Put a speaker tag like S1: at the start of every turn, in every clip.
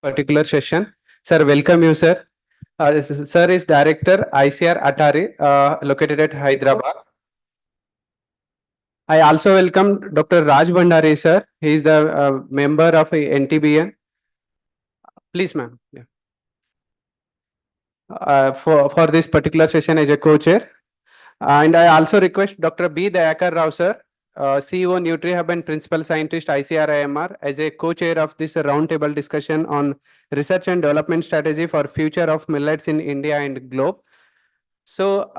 S1: particular session. Sir, welcome you, sir. Sir is Director ICR Atari, located at Hyderabad. I also welcome Dr. Raj Bhandari, sir. He is the member of NTBN. Please, ma'am. Yeah. For this particular session as a co-chair. And I also request Dr. B. Dayakar Rao, sir, CEO NutriHub and Principal Scientist ICRIMR, as a co-chair of this roundtable discussion on research and development strategy for future of millets in India and globe. So,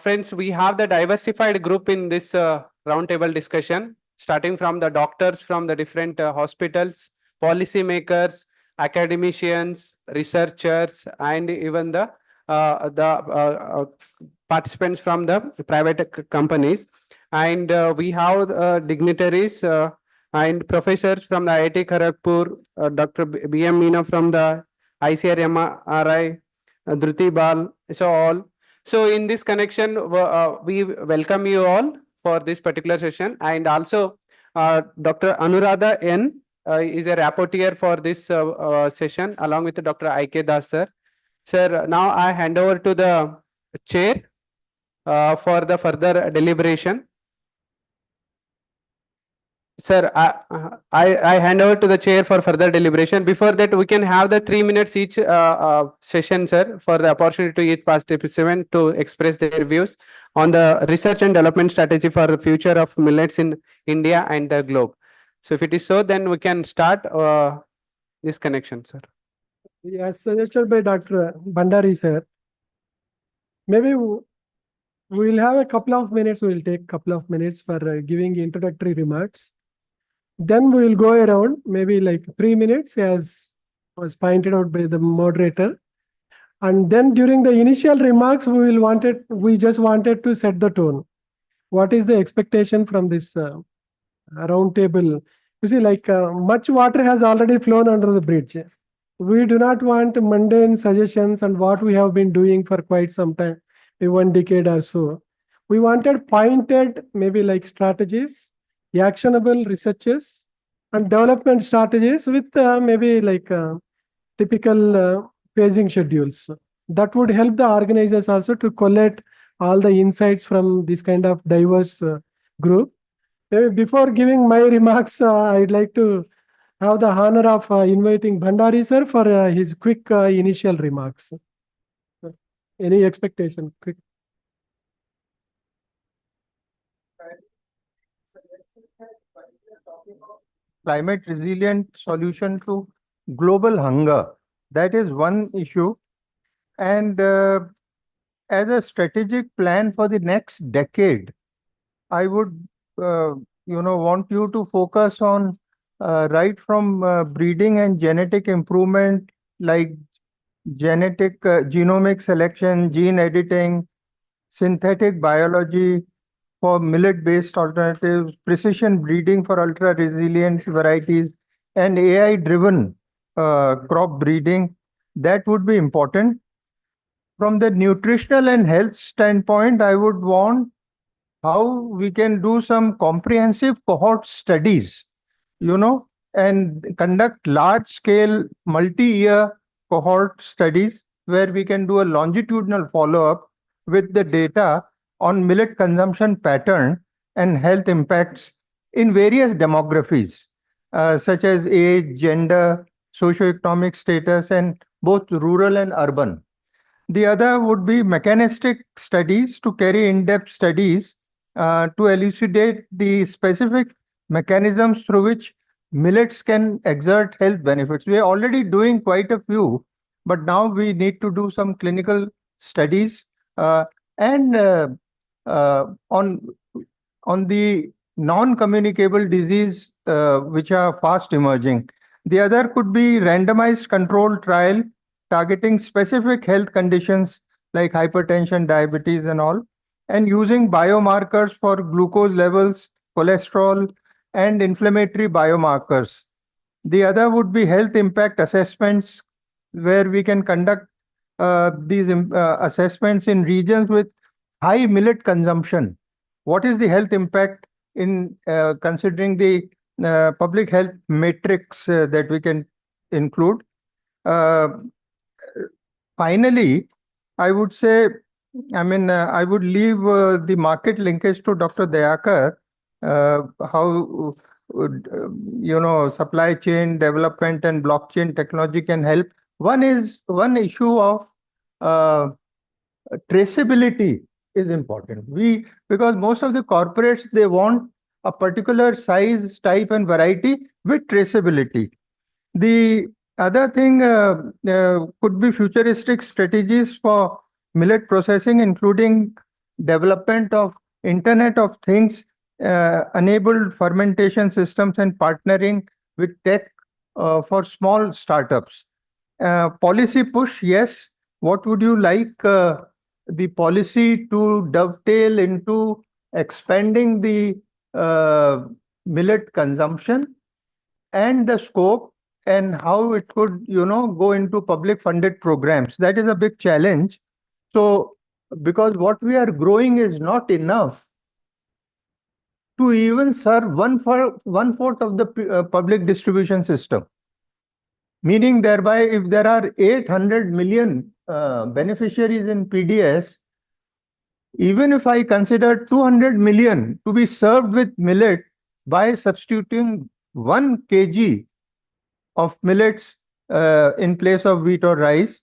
S1: friends, we have the diversified group in this roundtable discussion, starting from the doctors from the different hospitals, policymakers, academicians, researchers, and even the participants from the private companies. And we have dignitaries and professors from the IIT Kharagpur, Dr. B.M. Meena from the ICRMRI, Dhruti Bal, so all. So in this connection, we welcome you all for this particular session, and also Dr. Anuradha N is a rapporteur for this session along with Dr. I.K. Das, sir. Sir, now I hand over to the chair for the further deliberation. Sir, I hand over to the chair for further deliberation. Before that, we can have the 3 minutes each session, sir, for the opportunity to each participant to express their views on the research and development strategy for the future of millets in India and the globe. So if it is so, then we can start this connection, sir.
S2: As suggested by Dr. Bhandari, sir, maybe we'll have a couple of minutes. We'll take a couple of minutes for giving introductory remarks. Then we will go around maybe like 3 minutes, as was pointed out by the moderator. And then during the initial remarks, we just wanted to set the tone. What is the expectation from this round table? You see, like much water has already flown under the bridge. We do not want mundane suggestions and what we have been doing for quite some time, maybe 1 decade or so. We wanted pointed, maybe like strategies, actionable researches, and development strategies with maybe like typical phasing schedules. That would help the organizers also to collect all the insights from this kind of diverse group. Maybe before giving my remarks, I'd like to have the honor of inviting Bhandari sir for his quick initial remarks. Any expectation? Quick.
S3: Climate resilient solution to global hunger. That is one issue. And as a strategic plan for the next decade, I would want you to focus on right from breeding and genetic improvement, like genetic genomic selection, gene editing, synthetic biology for millet-based alternatives, precision breeding for ultra-resilient varieties, and AI-driven crop breeding. That would be important. From the nutritional and health standpoint, I would want how we can do some comprehensive cohort studies, and conduct large-scale multi-year cohort studies where we can do a longitudinal follow-up with the data on millet consumption pattern and health impacts in various demographies, such as age, gender, socioeconomic status, and both rural and urban. The other would be mechanistic studies to carry in-depth studies to elucidate the specific mechanisms through which millets can exert health benefits. We are already doing quite a few, but now we need to do some clinical studies and on the non-communicable disease which are fast emerging. The other could be randomized controlled trial targeting specific health conditions like hypertension, diabetes, and all, and using biomarkers for glucose levels, cholesterol, and inflammatory biomarkers. The other would be health impact assessments, where we can conduct these assessments in regions with high millet consumption. What is the health impact in considering the public health matrix that we can include? Uh, Finally, I would say, I would leave the market linkage to Dr. Dayakar, how, supply chain development and blockchain technology can help. One issue of uh, traceability is important. Because most of the corporates, they want a particular size, type, and variety with traceability. The other thing could be futuristic strategies for millet processing, including development of Internet of Things, enabled fermentation systems, and partnering with tech for small startups. Policy push, yes. What would you like the policy to dovetail into expanding the uh, millet consumption and the scope and how it could, go into public funded programs? That is a big challenge. So, because what we are growing is not enough to even serve one fourth of the public distribution system. Meaning, thereby, if there are 800 million beneficiaries in PDS, even if I consider 200 million to be served with millet by substituting 1 kg of millets in place of wheat or rice,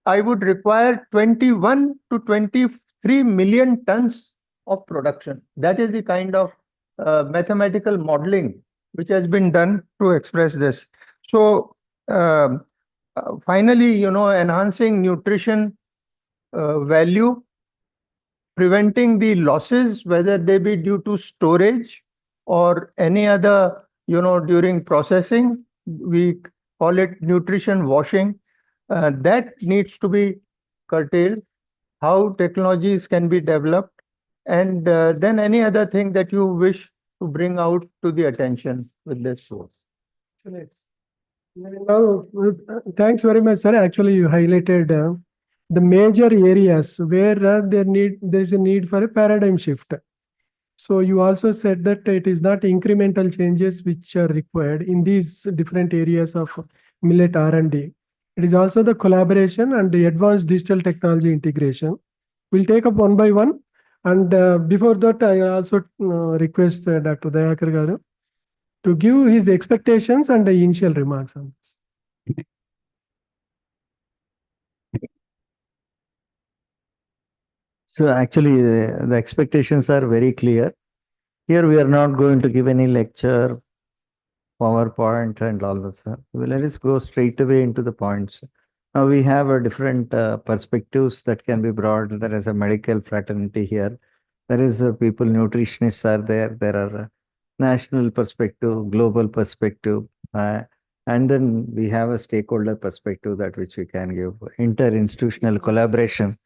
S3: I would require 21 to 23 million tons of production. That is the kind of mathematical modeling which has been done to express this. So finally, enhancing nutrition value, preventing the losses, whether they be due to storage or any other, during processing. We call it nutrition washing. That needs to be curtailed. How technologies can be developed, and then any other thing that you wish to bring out to the attention with this source.
S2: Excellent. Now, thanks very much, sir. Actually, you highlighted the major areas where there's a need for a paradigm shift. So you also said that it is not incremental changes which are required in these different areas of millet R&D. It is also the collaboration and the advanced digital technology integration. We'll take up one by one. And before that, I also request Dr. Dayakar Garu to give his expectations and the initial remarks on this.
S4: So actually, the expectations are very clear. Here we are not going to give any lecture, PowerPoint and all that stuff. Well, let us go straight away into the points. Now we have a different perspectives that can be brought. There is a medical fraternity here. There is people, nutritionists are there. There are national perspective, global perspective, and then we have a stakeholder perspective that which we can give. Inter-institutional collaboration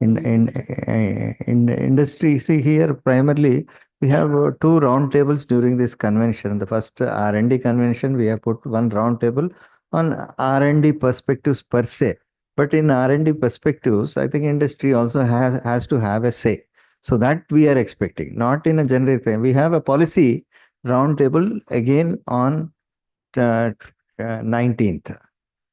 S4: in the industry. See here, primarily we have two round tables during this convention. The first R&D convention, we have put one round table on R&D perspectives per se. But in R&D perspectives, I think industry also has to have a say. So that we are expecting, not in a generic thing. We have a policy round table again on 19th.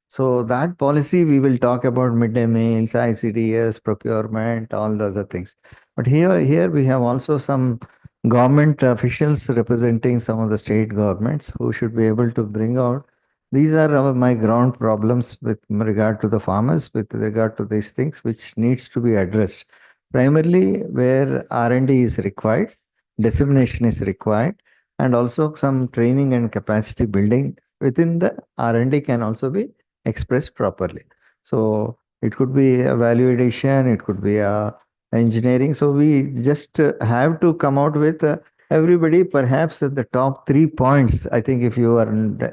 S4: So that policy, we will talk about midday meals, ICDS, procurement, all the other things. But here we have also some government officials representing some of the state governments who should be able to bring out. These are my ground problems with regard to the farmers, with regard to these things, which needs to be addressed. Primarily where R&D is required, dissemination is required, and also some training and capacity building within the R&D can also be expressed properly. So it could be a value addition, it could be a engineering. So we just have to come out with everybody perhaps at the top 3 points. I think if you are,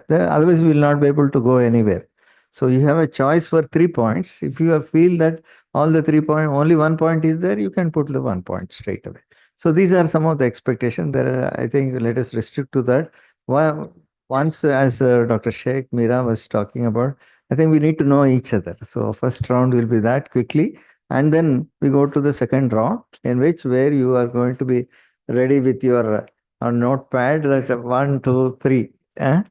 S4: otherwise we will not be able to go anywhere. So you have a choice for 3 points. If you feel that all the 3 points, only 1 point is there, you can put the 1 point straight away. So these are some of the expectations. I think let us restrict to that. Once, as Dr. Sheikh Mira was talking about, I think we need to know each other. So first round will be that quickly. And then we go to the second round in where you are going to be ready with your notepad that 1, 2, 3.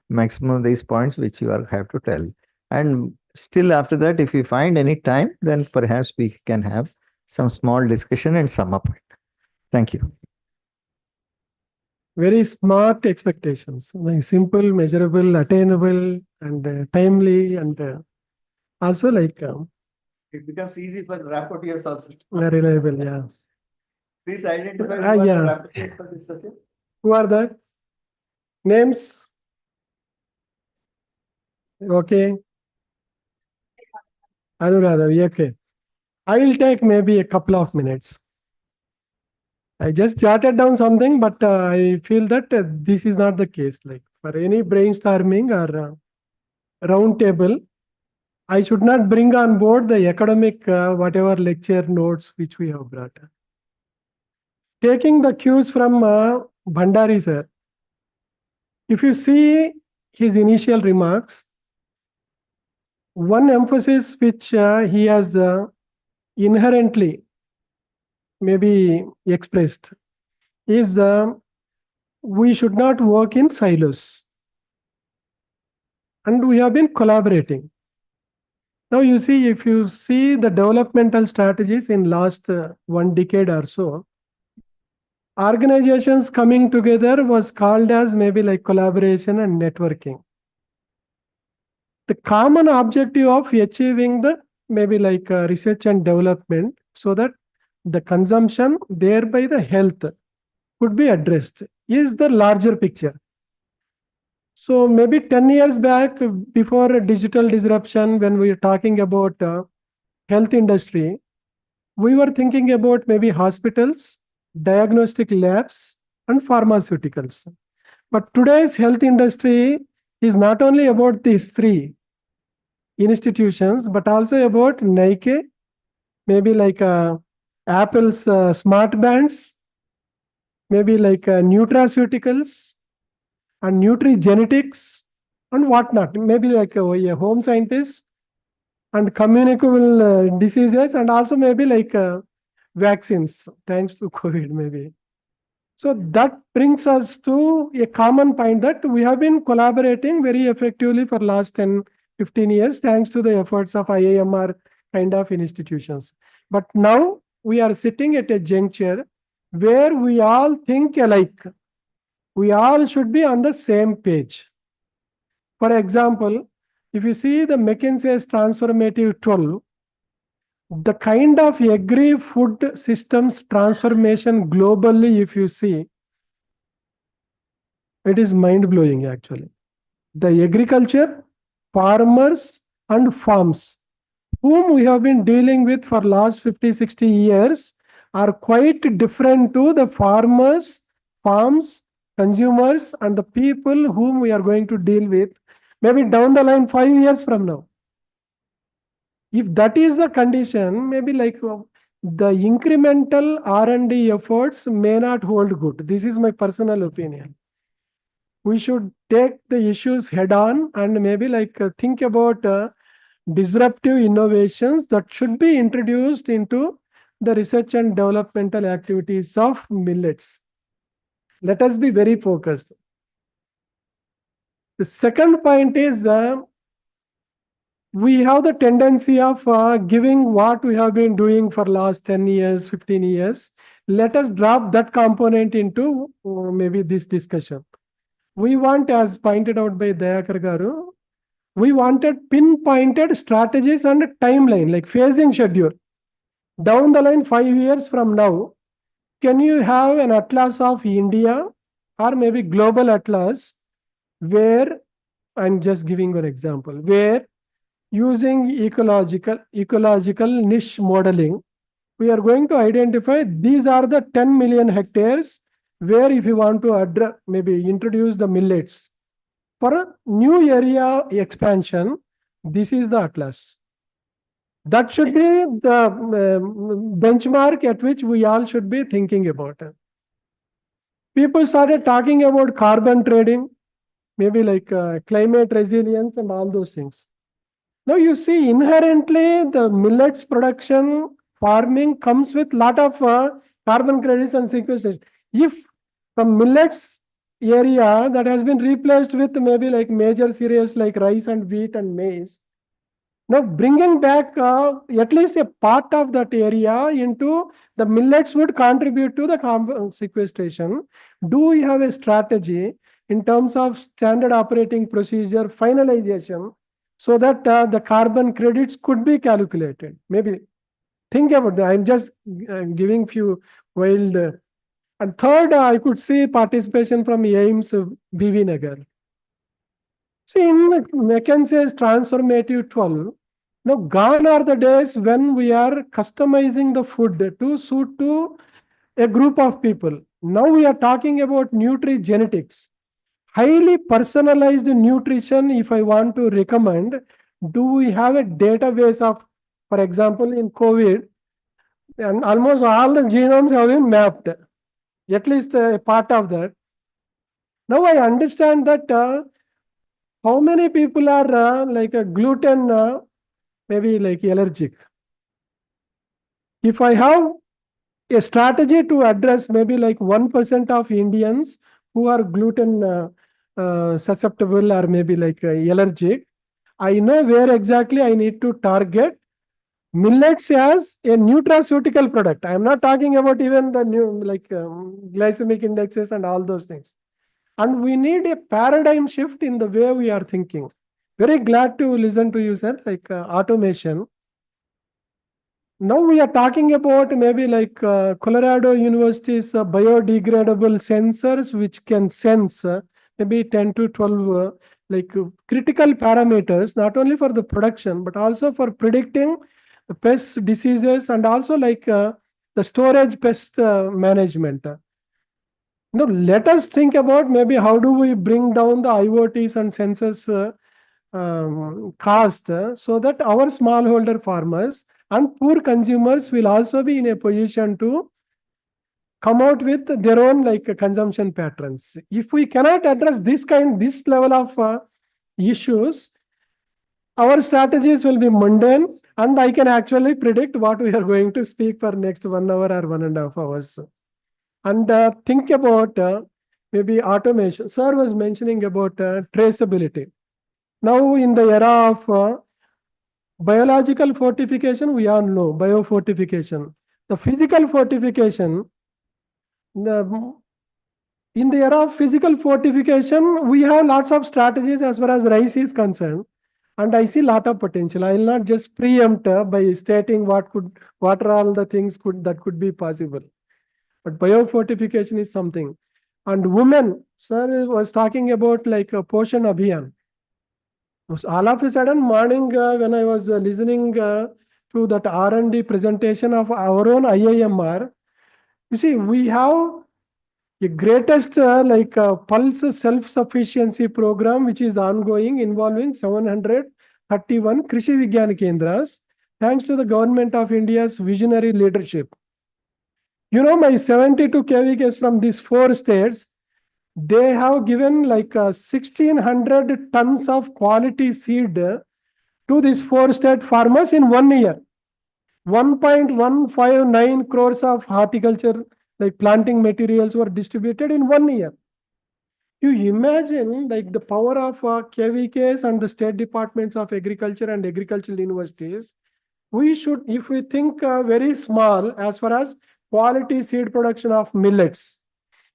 S4: maximum these points which you have to tell. And still after that, if we find any time, then perhaps we can have some small discussion and sum up it. Thank you.
S2: Very smart expectations, like simple, measurable, attainable, and timely, and also like
S4: It becomes easy for rapporteurs also.
S2: reliable. Yeah.
S4: Please identify
S2: who are the yeah.
S4: rapporteurs for this session.
S2: Who are that? Names? Okay. Anuradha, okay. I will take maybe a couple of minutes. I just jotted down something, but I feel that this is not the case. Like for any brainstorming or round table, I should not bring on board the academic whatever lecture notes which we have brought. Taking the cues from Bhandari sir, if you see his initial remarks, one emphasis which he has inherently maybe expressed is we should not work in silos. And we have been collaborating. Now you see, if you see the developmental strategies in last 1 decade or so, organizations coming together was called as maybe like collaboration and networking. The common objective of achieving the maybe like research and development so that the consumption, thereby the health, could be addressed is the larger picture. So maybe 10 years back, before a digital disruption, when we were talking about health industry, we were thinking about maybe hospitals, diagnostic labs, and pharmaceuticals. But today's health industry is not only about these three institutions, but also about Nike, maybe like Apple's smart bands, maybe like nutraceuticals and nutrigenetics and whatnot, maybe like a home scientist and communicable diseases, and also maybe like vaccines, thanks to COVID maybe. So that brings us to a common point that we have been collaborating very effectively for last 10, 15 years, thanks to the efforts of IIMR kind of institutions. But now we are sitting at a juncture where we all think alike. We all should be on the same page. For example, if you see the McKinsey's transformative 12, the kind of agri-food systems transformation globally, if you see, it is mind-blowing actually. The agriculture, farmers and farms, whom we have been dealing with for last 50, 60 years are quite different to the farmers, farms, consumers and the people whom we are going to deal with maybe down the line 5 years from now. If that is the condition, maybe like the incremental R&D efforts may not hold good. This is my personal opinion. We should take the issues head on and maybe like think about disruptive innovations that should be introduced into the research and developmental activities of millets. Let us be very focused. The second point is we have the tendency of giving what we have been doing for last 10 years, 15 years. Let us drop that component into maybe this discussion. We want, as pointed out by Dayakar Garu, we wanted pinpointed strategies and a timeline, like phasing schedule. Down the line, 5 years from now, can you have an atlas of India or maybe global atlas where, I'm just giving an example, where using ecological niche modeling, we are going to identify these are the 10 million hectares where if you want to address, maybe introduce the millets. For a new area expansion, this is the atlas. That should be the benchmark at which we all should be thinking about it. People started talking about carbon trading, maybe like climate resilience and all those things. Now you see inherently the millets production farming comes with lot of carbon credits and sequestration. If from millets area that has been replaced with maybe like major cereals like rice and wheat and maize. Now bringing back at least a part of that area into the millets would contribute to the carbon sequestration. Do we have a strategy in terms of standard operating procedure finalization so that the carbon credits could be calculated? Maybe think about that. I'm just giving few wild. And third, I could see participation from AIMS BV Nagar. See, in McKinsey's transformative 12, now gone are the days when we are customizing the food to suit to a group of people. Now we are talking about nutrigenetics. Highly personalized nutrition, if I want to recommend, do we have a database of, for example, in COVID, and almost all the genomes have been mapped, at least a part of that. Now I understand that how many people are like a gluten, maybe like allergic. If I have a strategy to address maybe like 1% of Indians who are gluten susceptible or maybe like allergic, I know where exactly I need to target millets as a nutraceutical product. I'm not talking about even the new like glycemic indexes and all those things. And we need a paradigm shift in the way we are thinking. Very glad to listen to you, sir, like automation. Now we are talking about maybe like Colorado University's biodegradable sensors, which can sense maybe 10 to 12 like critical parameters, not only for the production, but also for predicting the pest diseases and also like the storage pest management. Now let us think about maybe how do we bring down the IoTs and sensors cost so that our smallholder farmers and poor consumers will also be in a position to come out with their own like consumption patterns. If we cannot address this level of issues, our strategies will be mundane, and I can actually predict what we are going to speak for next 1 hour or 1.5 hours. And think about maybe automation. Sir was mentioning about traceability. Now in the era of biological fortification, we all know biofortification. The physical fortification, in the era of physical fortification, we have lots of strategies as far as rice is concerned. And I see a lot of potential. I will not just preempt by stating what are all the things that could be possible. But biofortification is something. And women, sir was talking about like a Poshan Abhiyan. All of a sudden, morning when I was listening to that R&D presentation of our own IIMR, you see, we have the greatest pulse self-sufficiency program which is ongoing, involving 731 Krishi Vigyan Kendras, thanks to the government of India's visionary leadership. You know, my 72 KVKs from these 4 states, they have given like 1,600 tons of quality seed to these 4 state farmers in 1 year. 1.159 crores of horticulture like planting materials were distributed in 1 year. You imagine like the power of KVKs and the state departments of agriculture and agricultural universities. We should, if we think very small as far as quality seed production of millets,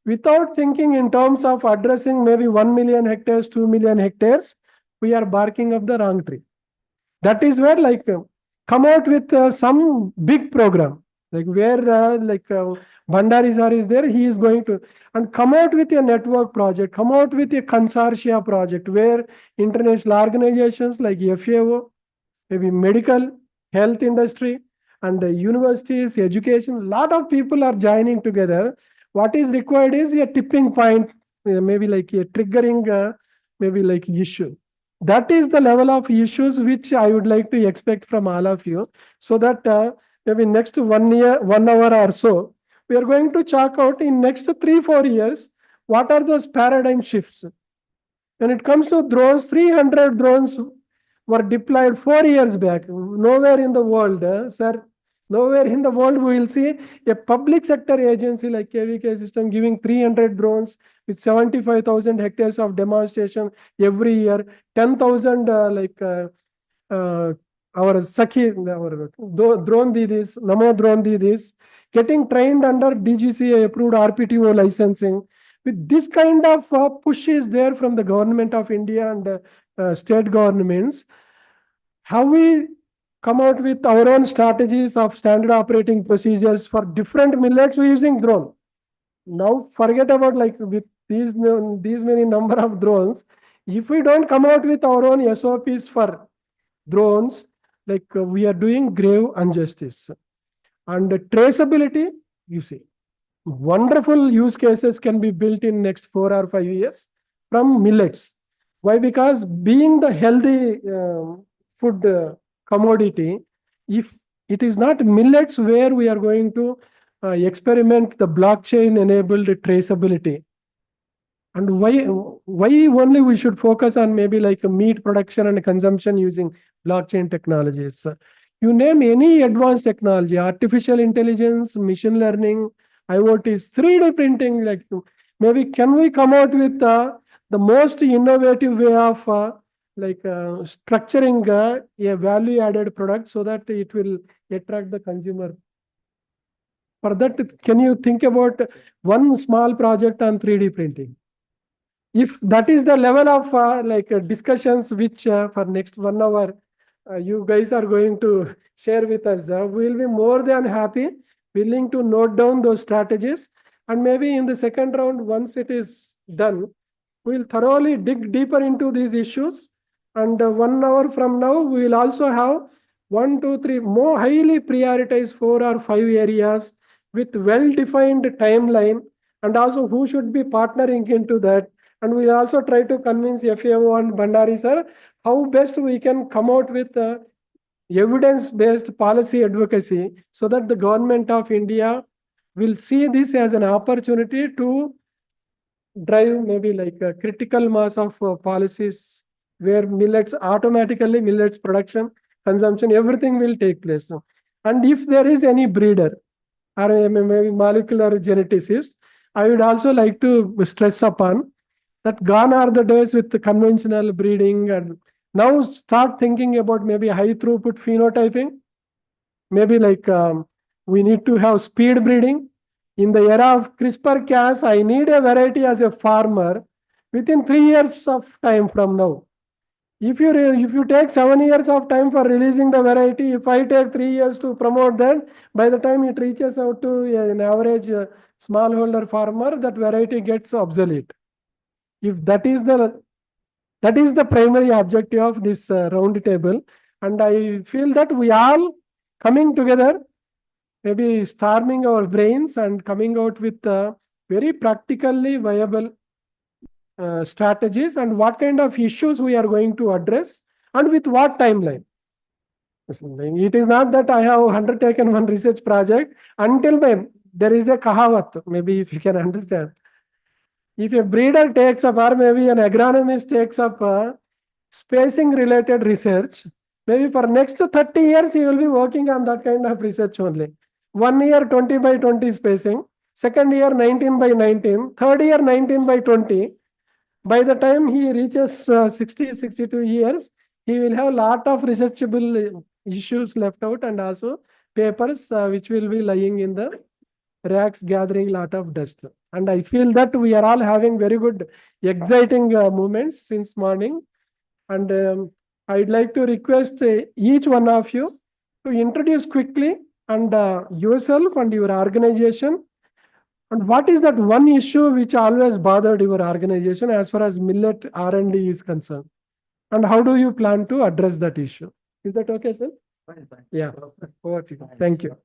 S2: without thinking in terms of addressing maybe 1 million hectares, 2 million hectares, we are barking up the wrong tree. That is where like come out with some big program, like where Bhandari sir is there, he is going to, and come out with a network project, come out with a consortia project where international organizations like FAO, maybe medical, health industry, and the universities, education, a lot of people are joining together. What is required is a tipping point, maybe like a triggering, maybe like issue. That is the level of issues which I would like to expect from all of you, so that maybe next 1 year, 1 hour or so, we are going to chalk out in next 3-4 years, what are those paradigm shifts. When it comes to drones, 300 drones were deployed 4 years back. Nowhere in the world, sir, Nowhere in the world we will see a public sector agency like KVK system giving 300 drones with 75,000 hectares of demonstration every year, 10,000 our Sakhi, our drone Didis, Namo drone Didis, getting trained under DGCA approved RPTO licensing. With this kind of push is there from the government of India and state governments, have we come out with our own strategies of standard operating procedures for different millets we're using drone. Now forget about like with these many number of drones. If we don't come out with our own SOPs for drones, like we are doing grave injustice. And traceability, you see, wonderful use cases can be built in next 4 or 5 years from millets. Why? Because being the healthy food commodity, if it is not millets where we are going to experiment the blockchain enabled traceability. And why only we should focus on maybe like a meat production and consumption using blockchain technologies. You name any advanced technology, artificial intelligence, machine learning, IoT, 3D printing, like maybe can we come out with the most innovative way of structuring a value added product so that it will attract the consumer. For that, can you think about one small project on 3D printing? If that is the level of discussions which for next 1 hour you guys are going to share with us, we will be more than happy, willing to note down those strategies. And maybe in the second round, once it is done, we'll thoroughly dig deeper into these issues. And 1 hour from now, we will also have 1, 2, 3 more highly prioritized 4 or 5 areas with well-defined timeline, and also who should be partnering into that. And we also try to convince FAO and Bandari sir how best we can come out with evidence-based policy advocacy so that the government of India will see this as an opportunity to drive maybe like a critical mass of policies where millets production, consumption, everything will take place. And if there is any breeder or maybe molecular geneticist, I would also like to stress upon that gone are the days with the conventional breeding, and now start thinking about maybe high throughput phenotyping. Maybe like we need to have speed breeding. In the era of CRISPR-Cas, I need a variety as a farmer within 3 years of time from now. If you take 7 years of time for releasing the variety, if I take 3 years to promote that, by the time it reaches out to an average smallholder farmer, that variety gets obsolete. If that is the primary objective of this round table, and I feel that we all coming together, maybe storming our brains and coming out with very practically viable strategies and what kind of issues we are going to address and with what timeline. It is not that I have undertaken one research project until there is a kahavat, maybe if you can understand. If a breeder takes up, or maybe an agronomist takes up spacing related research, maybe for next 30 years, he will be working on that kind of research only. 1 year 20 by 20 spacing, second year 19 by 19, third year 19 by 20. By the time he reaches 60, 62 years, he will have a lot of researchable issues left out and also papers which will be lying in the racks gathering lot of dust. And I feel that we are all having very good, exciting moments since morning. And I'd like to request each one of you to introduce quickly and yourself and your organization. And what is that one issue which always bothered your organization as far as millet R&D is concerned? And how do you plan to address that issue? Is that okay, sir?
S4: Fine, fine.
S2: Yeah. Over to you. Thank you.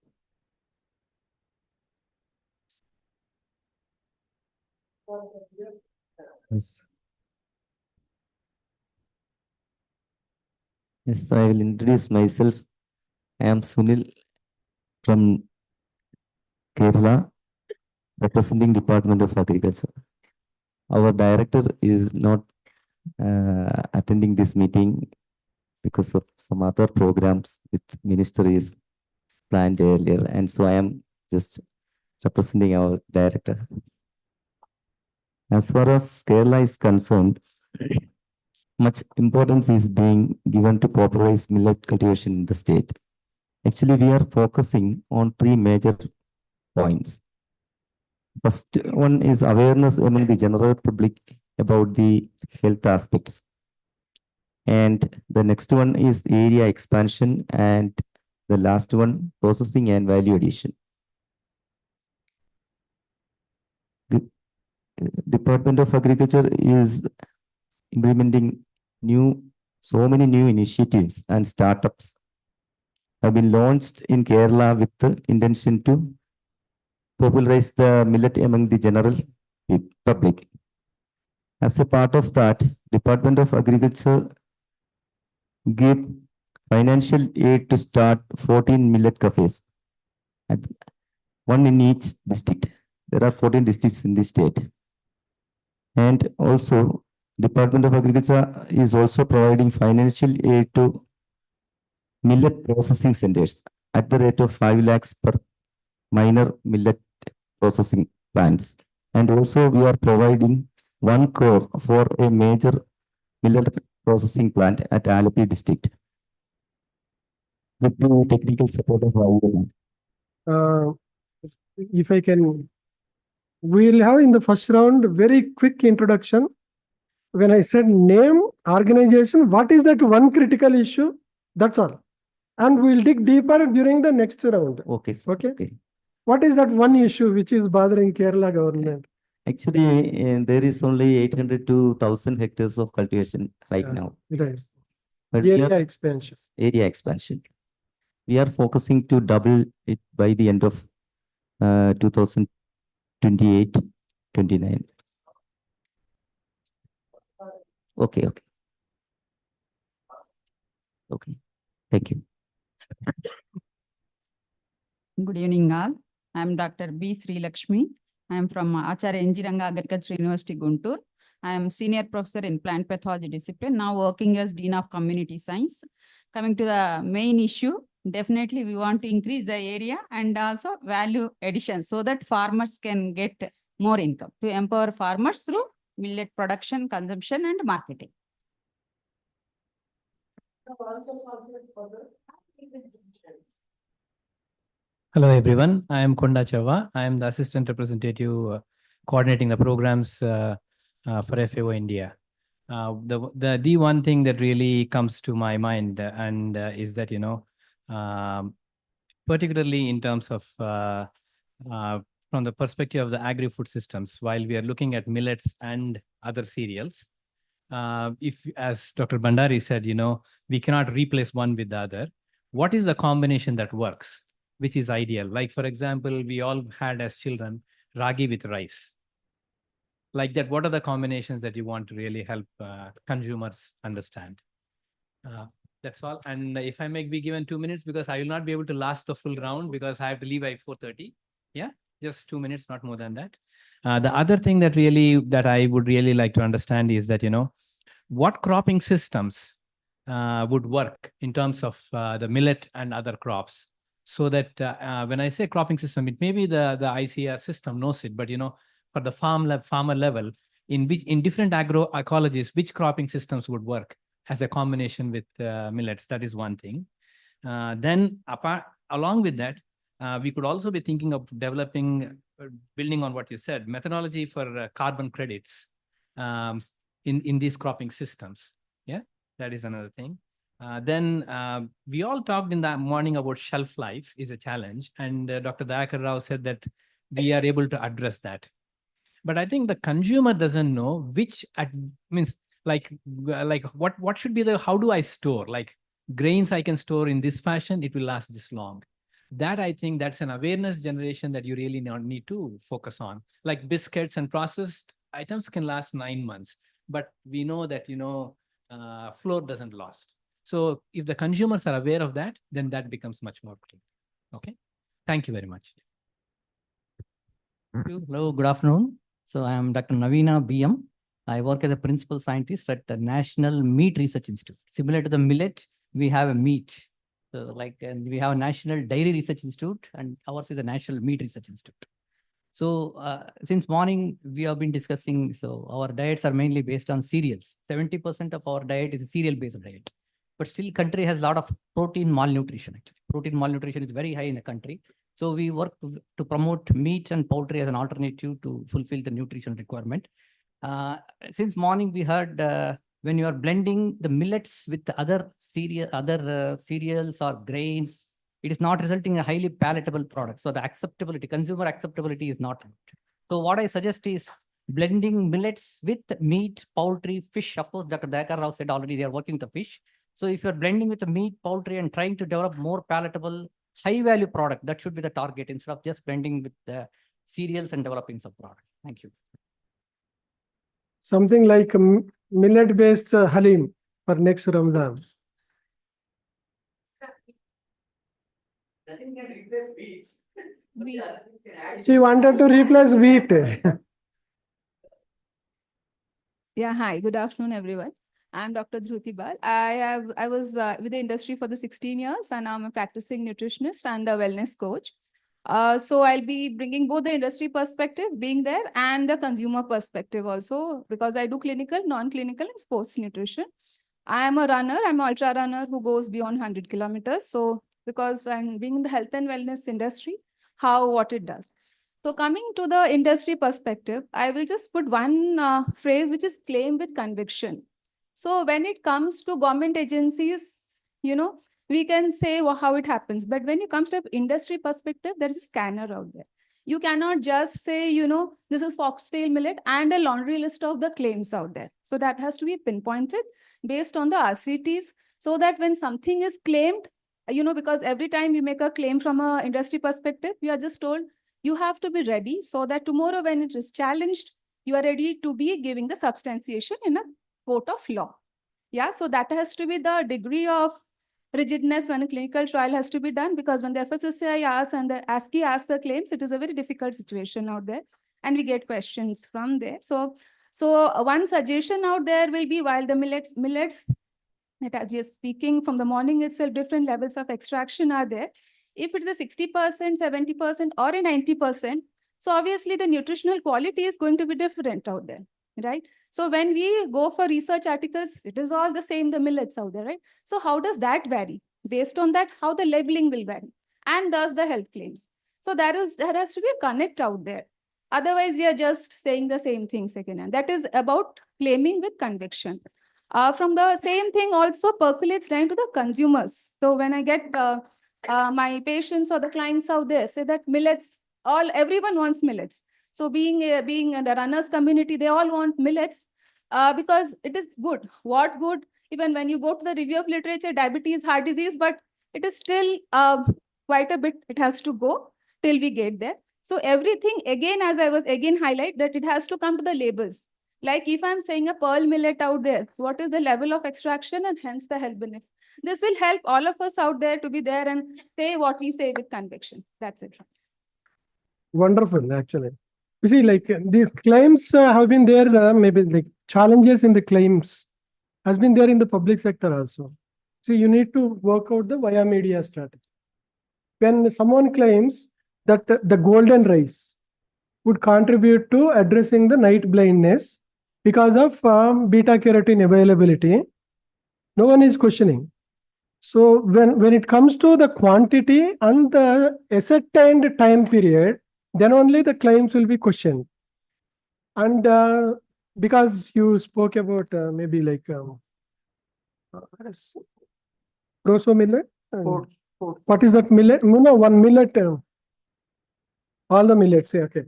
S5: Yes. Yes, I will introduce myself. I am Sunil from Kerala, representing Department of Agriculture. Our director is not attending this meeting because of some other programs with ministries. planned earlier, and so I am just representing our director. As far as Kerala is concerned, much importance is being given to popularize millet cultivation in the state. Actually, we are focusing on three major points. First one is awareness among the general public about the health aspects. And the next one is area expansion, and the last one, processing and value addition. The Department of Agriculture is implementing so many new initiatives and startups have been launched in Kerala with the intention to popularize the millet among the general public. As a part of that, Department of Agriculture gave financial aid to start 14 millet cafes, one in each district. There are 14 districts in the state. And also, Department of Agriculture is also providing financial aid to millet processing centers at the rate of 5 lakhs per minor millet processing plants. And also, we are providing 1 crore for a major millet processing plant at Alapi district with the technical support of INCC.
S2: If I can, we'll have in the first round very quick introduction. When I said name, organization, what is that one critical issue? That's all. And we'll dig deeper during the next round.
S5: Okay, sir.
S2: Okay. What is that one issue which is bothering Kerala government?
S5: Actually, there is only 800 to 1,000 hectares of cultivation right now.
S2: Right.
S5: But we
S2: Area
S5: are
S2: expansion.
S5: area expansion. We are focusing to double it by the end of 2028-29. Okay. Okay. Thank you.
S6: Good evening, all. I am Dr. B. Sri Lakshmi. I am from Acharya Enjiranga Agriculture University, Guntur. I am senior professor in plant pathology discipline, now working as Dean of Community Science. Coming to the main issue, definitely we want to increase the area and also value addition so that farmers can get more income, to empower farmers through millet production, consumption, and marketing.
S7: Hello, everyone. I am Konda Chava. I am the assistant representative coordinating the programs for FAO India. The one thing that really comes to my mind is that, particularly in terms of from the perspective of the agri-food systems, while we are looking at millets and other cereals, if, as Dr. Bandari said, we cannot replace one with the other. What is the combination that works, which is ideal? Like, for example, we all had as children ragi with rice. Like that, what are the combinations that you want to really help consumers understand? That's all. And if I may be given 2 minutes, because I will not be able to last the full round because I have to leave by 4:30. Yeah, just 2 minutes, not more than that. The other thing that I would really like to understand is that, what cropping systems would work in terms of the millet and other crops, so that when I say cropping system, it may be the ICR system knows it, but for the farmer level, in different agroecologies, which cropping systems would work as a combination with millets? That is one thing. Then along with that, we could also be thinking of developing, building on what you said, methodology for carbon credits in these cropping systems. Yeah, that is another thing. Then we all talked in the morning about shelf life is a challenge, and Dr. Dayakar Rao said that we are able to address that. But I think the consumer doesn't know which like what should be how do I store? Like grains I can store in this fashion, it will last this long. That, I think, that's an awareness generation that you really need to focus on. Like biscuits and processed items can last 9 months, but we know that flour doesn't last. So if the consumers are aware of that, then that becomes much more clear. Okay, thank you very much.
S8: Hello, good afternoon. So I am Dr. Navina BM. I work as a principal scientist at the National Meat Research Institute. Similar to the millet, we have a meat So and we have a National Dairy Research Institute and ours is a National Meat Research Institute. So since morning we have been discussing, so our diets are mainly based on cereals. 70% of our diet is a cereal-based diet. But still country has a lot of protein malnutrition actually. Protein malnutrition is very high in the country. So we work to promote meat and poultry as an alternative to fulfill the nutrition requirement. Since morning we heard when you are blending the millets with the other cereals or grains, it is not resulting in a highly palatable product. So the acceptability, consumer acceptability is not good. So what I suggest is blending millets with meat, poultry, fish. Of course, Dr. Dayakar Rao said already they are working with the fish. So if you're blending with the meat, poultry, and trying to develop more palatable, high value product, that should be the target instead of just blending with the cereals and developing some products. Thank you.
S2: Something like millet-based halim for next Ramadan.
S4: Nothing can replace wheat.
S6: Wheat.
S2: She wanted to replace wheat.
S9: Yeah, hi, good afternoon, everyone. I'm Dr. Dhruti Bal. I was with the industry for the 16 years and I'm a practicing nutritionist and a wellness coach. So I'll be bringing both the industry perspective being there and the consumer perspective also, because I do clinical, non-clinical and sports nutrition. I am a runner, I'm an ultra runner who goes beyond 100 kilometers. So because I'm being in the health and wellness industry, what it does. So coming to the industry perspective, I will just put one phrase which is claim with conviction. So when it comes to government agencies, we can say how it happens. But when it comes to industry perspective, there is a scanner out there. You cannot just say, this is foxtail millet and a laundry list of the claims out there. So that has to be pinpointed based on the RCTs so that when something is claimed, because every time we make a claim from an industry perspective, we are just told you have to be ready so that tomorrow when it is challenged, you are ready to be giving the substantiation in a court of law. Yeah, so that has to be the degree of rigidness when a clinical trial has to be done, because when the FSSAI asks and the ASCII asks the claims, it is a very difficult situation out there and we get questions from there. So one suggestion out there will be, while the millets, that as we are speaking from the morning itself, different levels of extraction are there. If it's a 60%, 70% or a 90%, so obviously the nutritional quality is going to be different out there, right? So when we go for research articles, it is all the same, the millets out there, right? So how does that vary? Based on that, how the labeling will vary, and thus the health claims. So there has to be a connect out there. Otherwise, we are just saying the same things again, and that is about claiming with conviction. From the same thing also percolates down to the consumers. So when I get my patients or the clients out there say that millets, everyone wants millets. So being in the runners community, they all want millets because it is good. What good? Even when you go to the review of literature, diabetes, heart disease, but it is still quite a bit. It has to go till we get there. So everything, again, as I was again highlight, that it has to come to the labels. Like if I'm saying a pearl millet out there, what is the level of extraction and hence the health benefit? This will help all of us out there to be there and say what we say with conviction. That's it.
S2: Wonderful, actually. You see, like these claims have been there, maybe like challenges in the claims has been there in the public sector also. So you need to work out the via media strategy. When someone claims that the golden rice would contribute to addressing the night blindness because of beta carotene availability, no one is questioning. So when it comes to the quantity and the ascertained time period, then only the claims will be questioned. And because you spoke about maybe like proso millet. What is that millet? No, one millet. All the millets. Yeah, okay.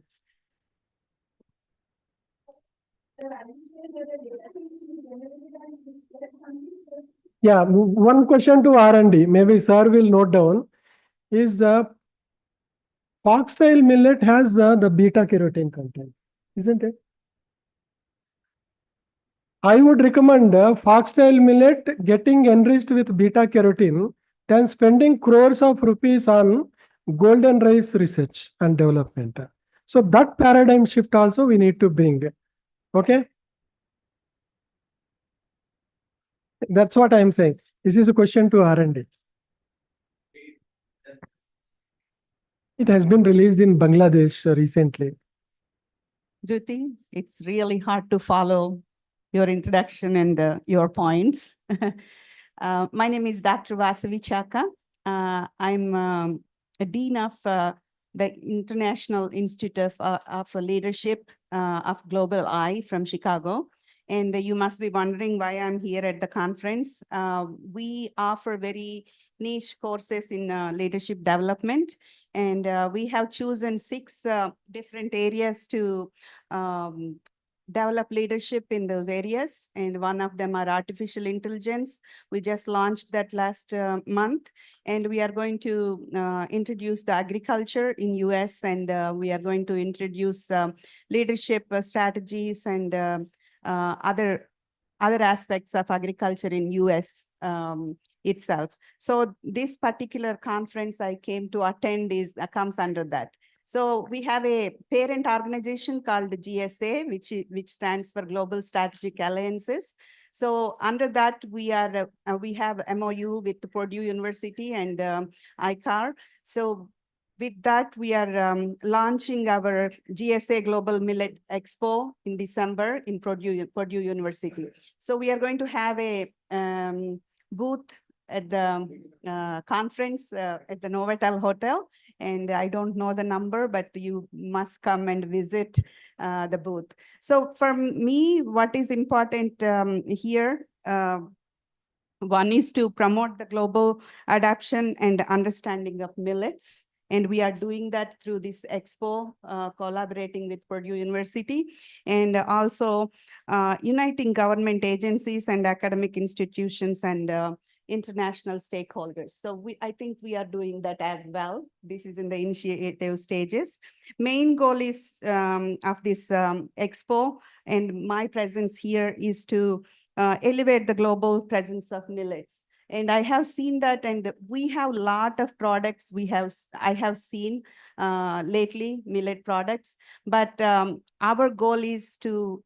S2: Yeah, one question to R&D, maybe sir will note down, is foxtail millet has the beta carotene content, isn't it? I would recommend foxtail millet getting enriched with beta carotene than spending crores of rupees on golden rice research and development. So that paradigm shift also we need to bring. Okay. That's what I'm saying. This is a question to R&D. It has been released in Bangladesh recently.
S10: Jyoti, it's really hard to follow your introduction and your points. My name is Dr. Vasavi Chaka. I'm a dean of the International Institute of Leadership of Global I from Chicago. And you must be wondering why I'm here at the conference. We offer very niche courses in leadership development. And we have chosen 6 different areas to develop leadership in those areas. And one of them are artificial intelligence. We just launched that last month. And we are going to introduce the agriculture in US, and we are going to introduce leadership strategies and other aspects of agriculture in US itself. So this particular conference I came to attend comes under that. So we have a parent organization called the GSA, which stands for Global Strategic Alliances. So under that, we have MOU with Purdue University and ICAR. So with that, we are launching our GSA Global Millet Expo in December in Purdue University. So we are going to have a booth at the conference at the Novotel Hotel. And I don't know the number, but you must come and visit the booth. So for me, what is important here, one is to promote the global adoption and understanding of millets. And we are doing that through this expo, collaborating with Purdue University, and also uniting government agencies and academic institutions and international stakeholders. So I think we are doing that as well. This is in the initiative stages. Main goal is of this expo and my presence here is to elevate the global presence of millets. And I have seen that, and we have a lot of products I have seen lately, millet products, but our goal is to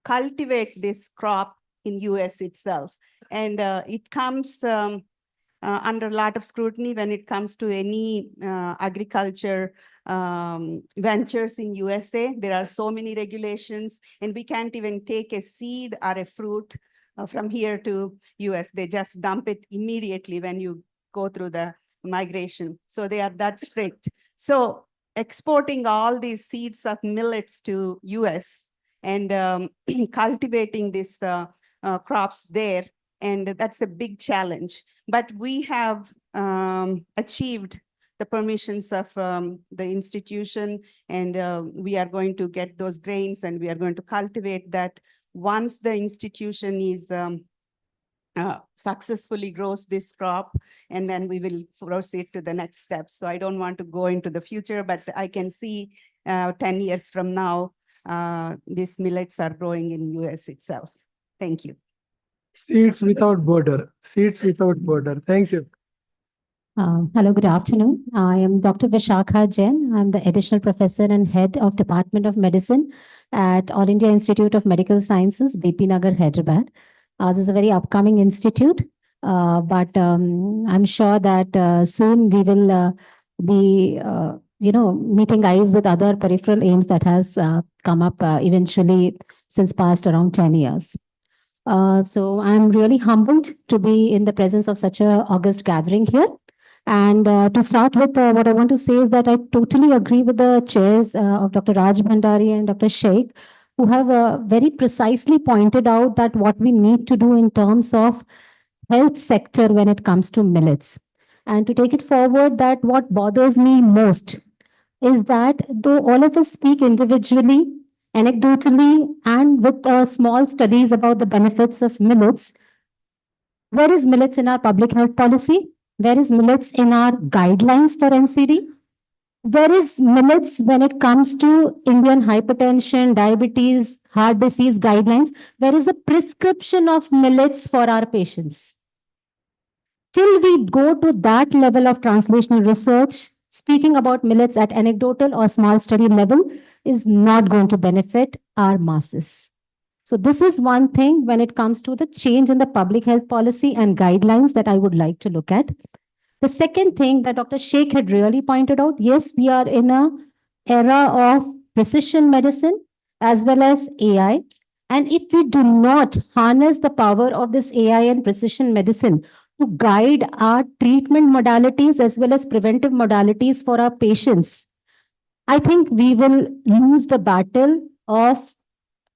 S10: cultivate this crop in US itself. And it comes under a lot of scrutiny when it comes to any agriculture ventures in USA. There are so many regulations, and we can't even take a seed or a fruit from here to US. They just dump it immediately when you go through the migration. So they are that strict. So exporting all these seeds of millets to US and cultivating these crops there, and that's a big challenge. But we have achieved the permissions of the institution, and we are going to get those grains, and we are going to cultivate that. Once the institution is successfully grows this crop, and then we will proceed to the next steps. So I don't want to go into the future, but I can see 10 years from now, these millets are growing in US itself. Thank you.
S2: Seeds without border. Seeds without border. Thank you.
S11: Hello, good afternoon. I am Dr. Vishakha Jain. I'm the additional professor and head of Department of Medicine at All India Institute of Medical Sciences, BP Nagar, Hyderabad. This is a very upcoming institute, but I'm sure that soon we will be, meeting eyes with other peripheral aims that has come up eventually since past around 10 years. So I'm really humbled to be in the presence of such a august gathering here. And to start with, what I want to say is that I totally agree with the chairs of Dr. Raj Bhandari and Dr. Sheikh, who have very precisely pointed out that what we need to do in terms of health sector when it comes to millets. And to take it forward, that what bothers me most is that though all of us speak individually, anecdotally, and with small studies about the benefits of millets, where is millets in our public health policy? Where is millets in our guidelines for NCD? Where is millets when it comes to Indian hypertension, diabetes, heart disease guidelines? Where is the prescription of millets for our patients? Till we go to that level of translational research, speaking about millets at anecdotal or small study level is not going to benefit our masses. So this is one thing when it comes to the change in the public health policy and guidelines that I would like to look at. The second thing that Dr. Sheikh had really pointed out, yes, we are in a era of precision medicine as well as AI. And if we do not harness the power of this AI and precision medicine to guide our treatment modalities as well as preventive modalities for our patients, I think we will lose the battle of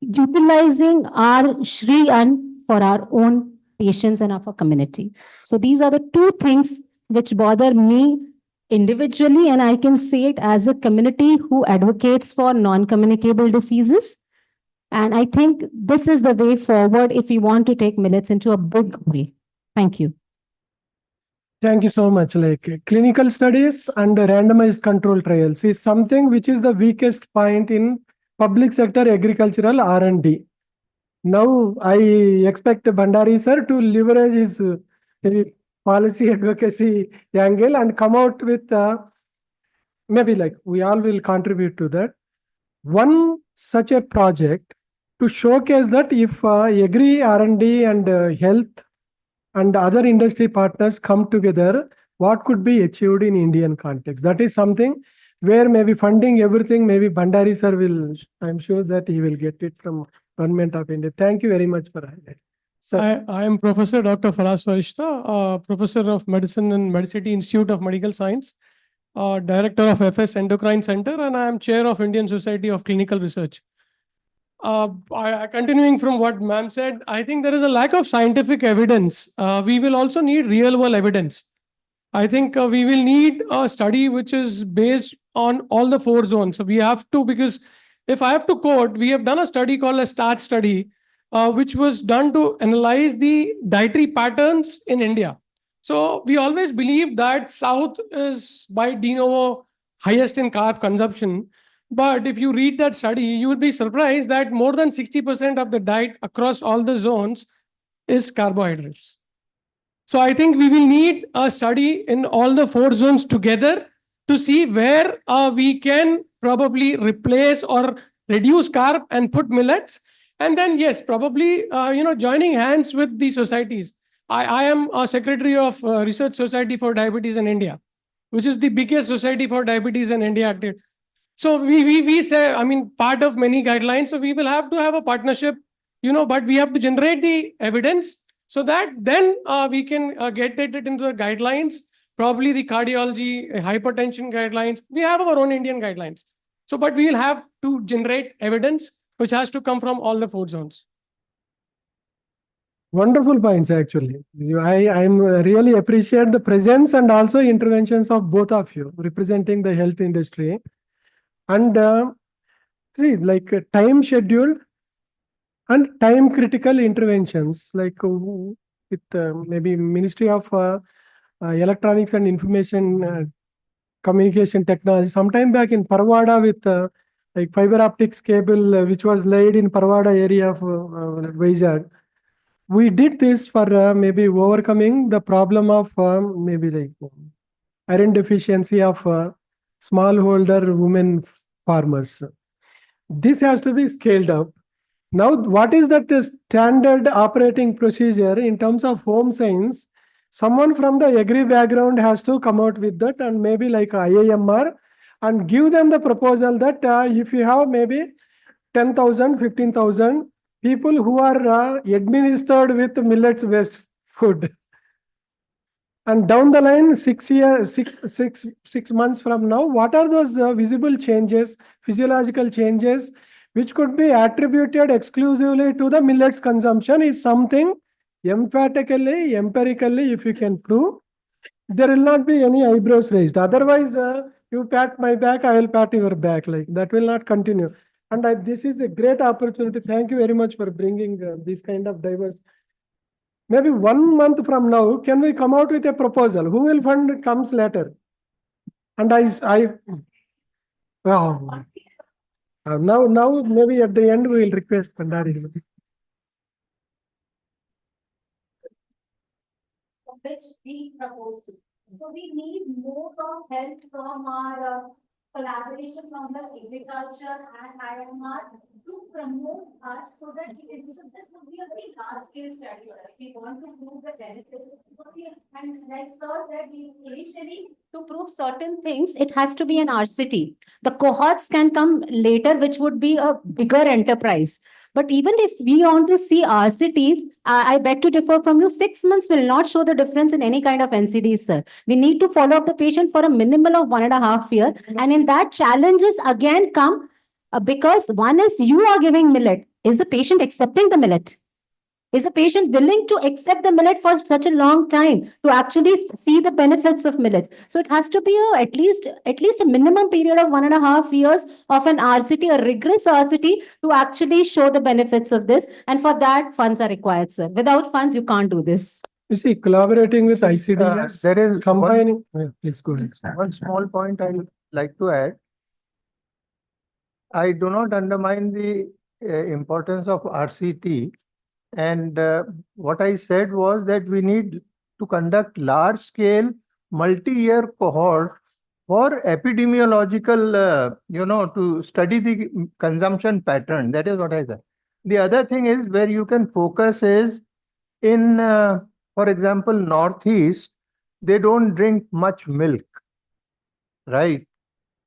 S11: utilizing our Shri An for our own patients and of our community. So these are the two things which bother me individually, and I can say it as a community who advocates for non-communicable diseases. And I think this is the way forward if we want to take millets into a big way. Thank you.
S2: Thank you so much. Like clinical studies and randomized control trials is something which is the weakest point in public sector agricultural R&D. Now I expect Bhandari sir to leverage his policy advocacy angle and come out with maybe like we all will contribute to that. One such a project to showcase that if agri R&D and health and other industry partners come together, what could be achieved in Indian context? That is something where maybe funding everything, maybe Bhandari sir will, I'm sure that he will get it from Government of India. Thank you very much for that. Sir.
S12: I am Professor Dr. Faraz Farishta, Professor of Medicine in Medicity Institute of Medical Science, Director of FS Endocrine Center, and I am Chair of Indian Society of Clinical Research. Continuing from what ma'am said, I think there is a lack of scientific evidence. We will also need real world evidence. I think we will need a study which is based on all the 4 zones. So we have to, because if I have to quote, we have done a study called a START study, which was done to analyze the dietary patterns in India. So we always believe that South is by de novo highest in carb consumption. But if you read that study, you will be surprised that more than 60% of the diet across all the zones is carbohydrates. So I think we will need a study in all the 4 zones together to see where we can probably replace or reduce carb and put millets. And then, yes, probably, joining hands with the societies. I am a secretary of Research Society for Diabetes in India, which is the biggest society for diabetes in India. So we say, I mean, part of many guidelines. So we will have to have a partnership, but we have to generate the evidence so that then we can get it into the guidelines, probably the cardiology, hypertension guidelines. We have our own Indian guidelines. So, but we will have to generate evidence which has to come from all the 4 zones.
S2: Wonderful points, actually. I'm really appreciate the presence and also interventions of both of you representing the health industry. And see, like time scheduled and time critical interventions, like with maybe Ministry of Electronics and Information Communication Technology. Sometime back in Parwada with like fiber optics cable, which was laid in Parwada area of Vizag. We did this for maybe overcoming the problem of maybe like iron deficiency of smallholder women farmers. This has to be scaled up. Now, what is that standard operating procedure in terms of home science? Someone from the agri background has to come out with that and maybe like IIMR and give them the proposal that if you have maybe 10,000, 15,000 people who are administered with millets-based food. And down the line, 6 months from now, what are those visible changes, physiological changes, which could be attributed exclusively to the millets consumption is something emphatically, empirically, if you can prove, there will not be any eyebrows raised. Otherwise, you pat my back, I will pat your back. Like that will not continue. And this is a great opportunity. Thank you very much for bringing this kind of diverse. Maybe 1 month from now, can we come out with a proposal? Who will fund comes later? And wow. Now maybe at the end we will request Bhandari.
S11: Which we propose to. So we need more of help from our collaboration from the agriculture and IMR to promote us so that this would be a very large scale study. We want to prove the benefits. And like sir said, we initially to prove certain things, it has to be an RCT. The cohorts can come later, which would be a bigger enterprise. But even if we want to see RCTs, I beg to differ from you. 6 months will not show the difference in any kind of NCDs, sir. We need to follow up the patient for a minimal of 1.5 years. And in that, challenges again come because one is you are giving millet. Is the patient accepting the millet? Is the patient willing to accept the millet for such a long time to actually see the benefits of millets? So it has to be at least a minimum period of 1.5 years of an RCT, a rigorous RCT, to actually show the benefits of this. And for that, funds are required, sir. Without funds, you can't do this.
S2: You see, collaborating with ICDS,
S3: there is
S2: combining. Yeah, please go ahead.
S3: one small point I would like to add. I do not undermine the importance of RCT. And what I said was that we need to conduct large scale multi-year cohorts for epidemiological, to study the consumption pattern. That is what I said. The other thing is where you can focus is in, for example, Northeast, they don't drink much milk, right?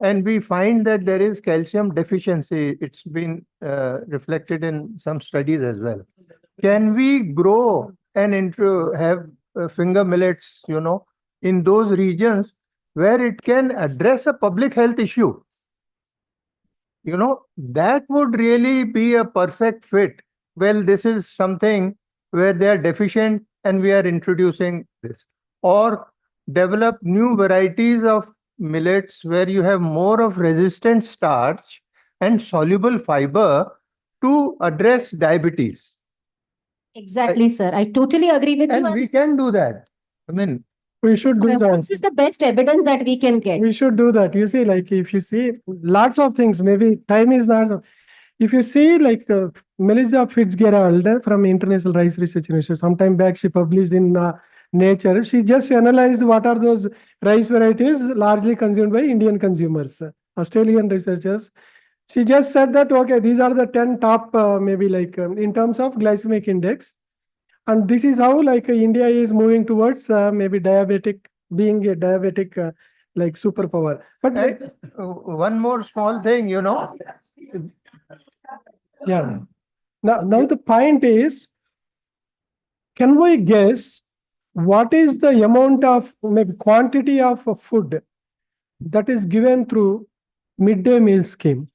S3: And we find that there is calcium deficiency. It's been reflected in some studies as well. Can we grow and have finger millets, in those regions where it can address a public health issue? That would really be a perfect fit. Well, this is something where they are deficient and we are introducing this. Or develop new varieties of millets where you have more of resistant starch and soluble fiber to address diabetes.
S11: Exactly, sir. I totally agree with you.
S3: And we can do that. I mean,
S2: we should do that.
S11: This is the best evidence that we can get.
S2: We should do that. You see, like if you see lots of things, maybe time is not. If you see like Melissa Fitzgerald from International Rice Research Institute, sometime back she published in Nature. She just analyzed what are those rice varieties largely consumed by Indian consumers, Australian researchers. She just said that, okay, these are the 10 top, maybe like in terms of glycemic index. And this is how like India is moving towards maybe being a diabetic like superpower. But
S3: one more small thing,
S2: Yeah. Now the point is, can we guess what is the amount of maybe quantity of food that is given through midday meal scheme?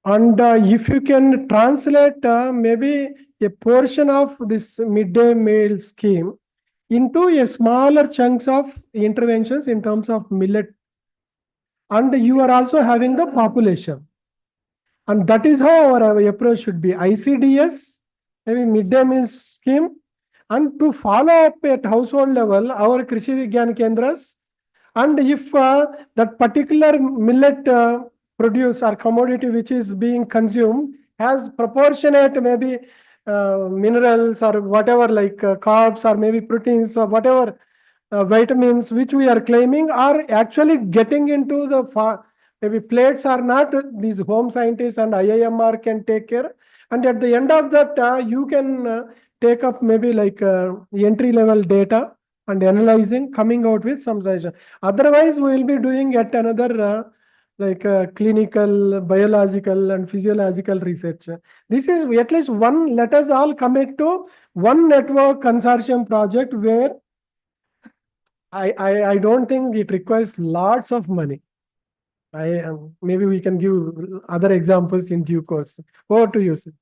S2: And if you can translate maybe a portion of this midday meal scheme into a smaller chunks of interventions in terms of millet, and you are also having the population. And that is how our approach should be. ICDS, maybe midday meal scheme, and to follow up at household level, our Krishi Vigyan Kendras. And if that particular millet produce or commodity which is being consumed has proportionate maybe minerals or whatever like carbs or maybe proteins or whatever vitamins which we are claiming are actually getting into the maybe plates or not, these home scientists and IIMR can take care. And at the end of that, you can take up maybe like entry level data and analyzing, coming out with some suggestion. Otherwise, we will be doing yet another clinical, biological, and physiological research. This is at least one. Let us all commit to one network consortium project where I don't think it requires lots of money. Maybe we can give other examples in due course. Over to you, sir.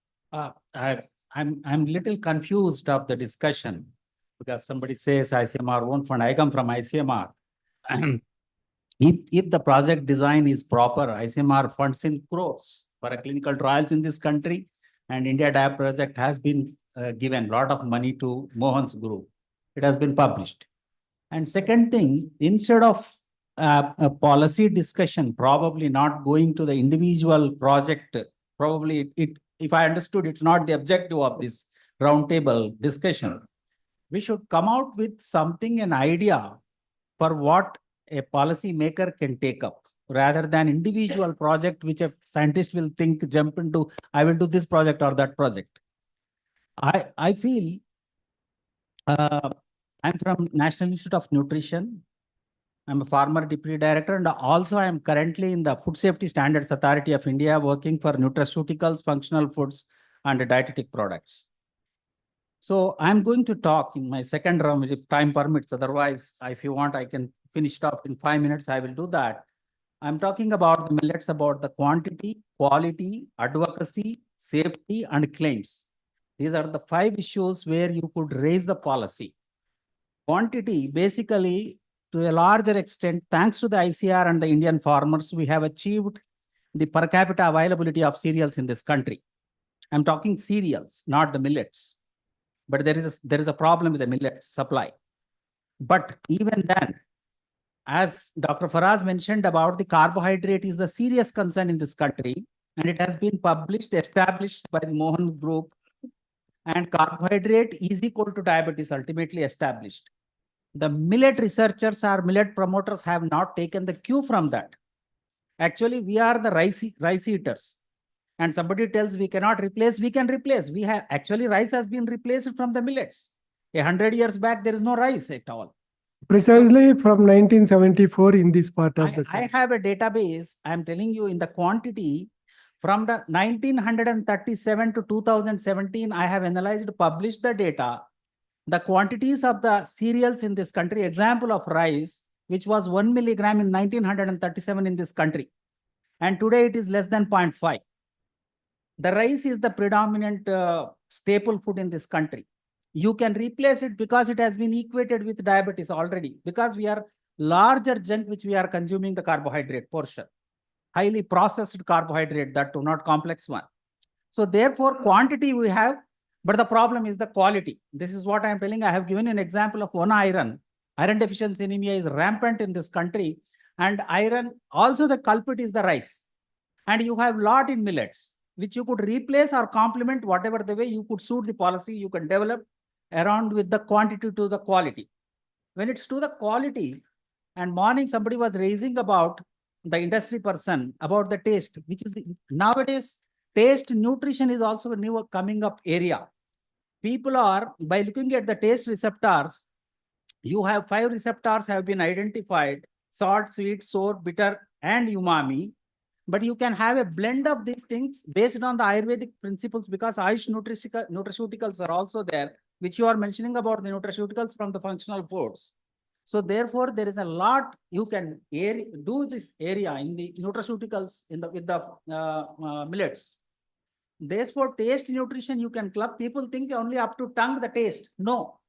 S13: I'm little confused of the discussion because somebody says ICMR won't fund. I come from ICMR. If the project design is proper, ICMR funds in crores for a clinical trials in this country, and India Diab project has been given a lot of money to Mohan's group. It has been published. And second thing, instead of a policy discussion, probably not going to the individual project, probably if I understood, it's not the objective of this roundtable discussion. We should come out with something, an idea for what a policy maker can take up, rather than individual project, which a scientist will think, jump into, I will do this project or that project. I feel I'm from National Institute of Nutrition. I'm a former deputy director, and also I am currently in the Food Safety Standards Authority of India, working for nutraceuticals, functional foods, and dietetic products. So I'm going to talk in my second round if time permits. Otherwise, if you want, I can finish it off in 5 minutes. I will do that. I'm talking about the millets, about the quantity, quality, advocacy, safety, and claims. These are the 5 issues where you could raise the policy. Quantity, basically, to a larger extent, thanks to the ICR and the Indian farmers, we have achieved the per capita availability of cereals in this country. I'm talking cereals, not the millets. But there is a problem with the millet supply. But even then, as Dr. Faraz mentioned about the carbohydrate is a serious concern in this country, and it has been published, established by the Mohan Group, and carbohydrate is equal to diabetes, ultimately established. The millet researchers or millet promoters have not taken the cue from that. Actually, we are the rice eaters. And somebody tells we cannot replace, we can replace. We have actually rice has been replaced from the millets. 100 years back, there is no rice at all.
S2: Precisely from 1974 in this part of the
S13: I have a database. I'm telling you in the quantity from the 1937 to 2017, I have analyzed, published the data. The quantities of the cereals in this country, example of rice, which was 1 milligram in 1937 in this country. And today it is less than 0.5. The rice is the predominant staple food in this country. You can replace it because it has been equated with diabetes already, because we are larger junk which we are consuming the carbohydrate portion. Highly processed carbohydrate, that too, not complex one. So therefore, quantity we have, but the problem is the quality. This is what I am telling. I have given an example of one iron. Iron deficiency anemia is rampant in this country. And iron, also the culprit is the rice. And you have lot in millets, which you could replace or complement whatever the way you could suit the policy you can develop around with the quantity to the quality. When it's to the quality, and morning somebody was raising about the industry person, about the taste, which is nowadays, taste nutrition is also a new coming up area. People are, by looking at the taste receptors, you have 5 receptors have been identified: salt, sweet, sour, bitter, and umami. But you can have a blend of these things based on the Ayurvedic principles, because Ayush nutraceuticals are also there, which you are mentioning about the nutraceuticals from the functional foods. So therefore, there is a lot you can do this area in the nutraceuticals with the millets. Therefore, taste nutrition you can club. People think only up to tongue the taste. No.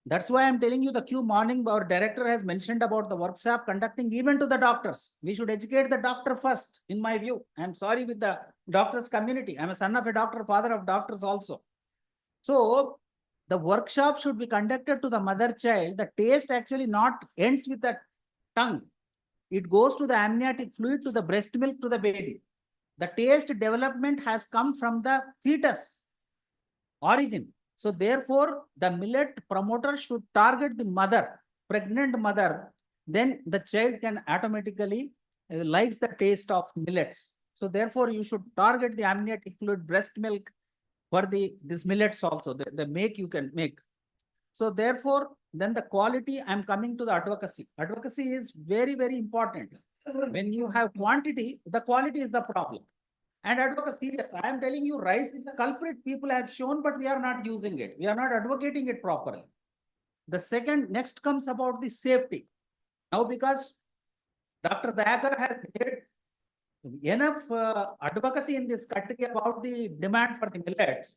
S13: That's why I'm telling you the Q morning, our director has mentioned about the workshop conducting even to the doctors. We should educate the doctor first, in my view. I'm sorry with the doctors community. I'm a son of a doctor, father of doctors also. So the workshop should be conducted to the mother child. The taste actually not ends with the tongue. It goes to the amniotic fluid, to the breast milk, to the baby. The taste development has come from the fetus origin. So therefore, the millet promoter should target the mother, pregnant mother. Then the child can automatically likes the taste of millets. So therefore, you should target the amniotic fluid, breast milk for this millets also. The make you can make. So therefore, then the quality, I'm coming to the advocacy. Advocacy is very, very important. When you have quantity, the quality is the problem. And advocacy, yes, I am telling you, rice is a culprit people have shown, but we are not using it. We are not advocating it properly. The next comes about the safety. Now, because Dr. Dagar has made enough advocacy in this country about the demand for the millets.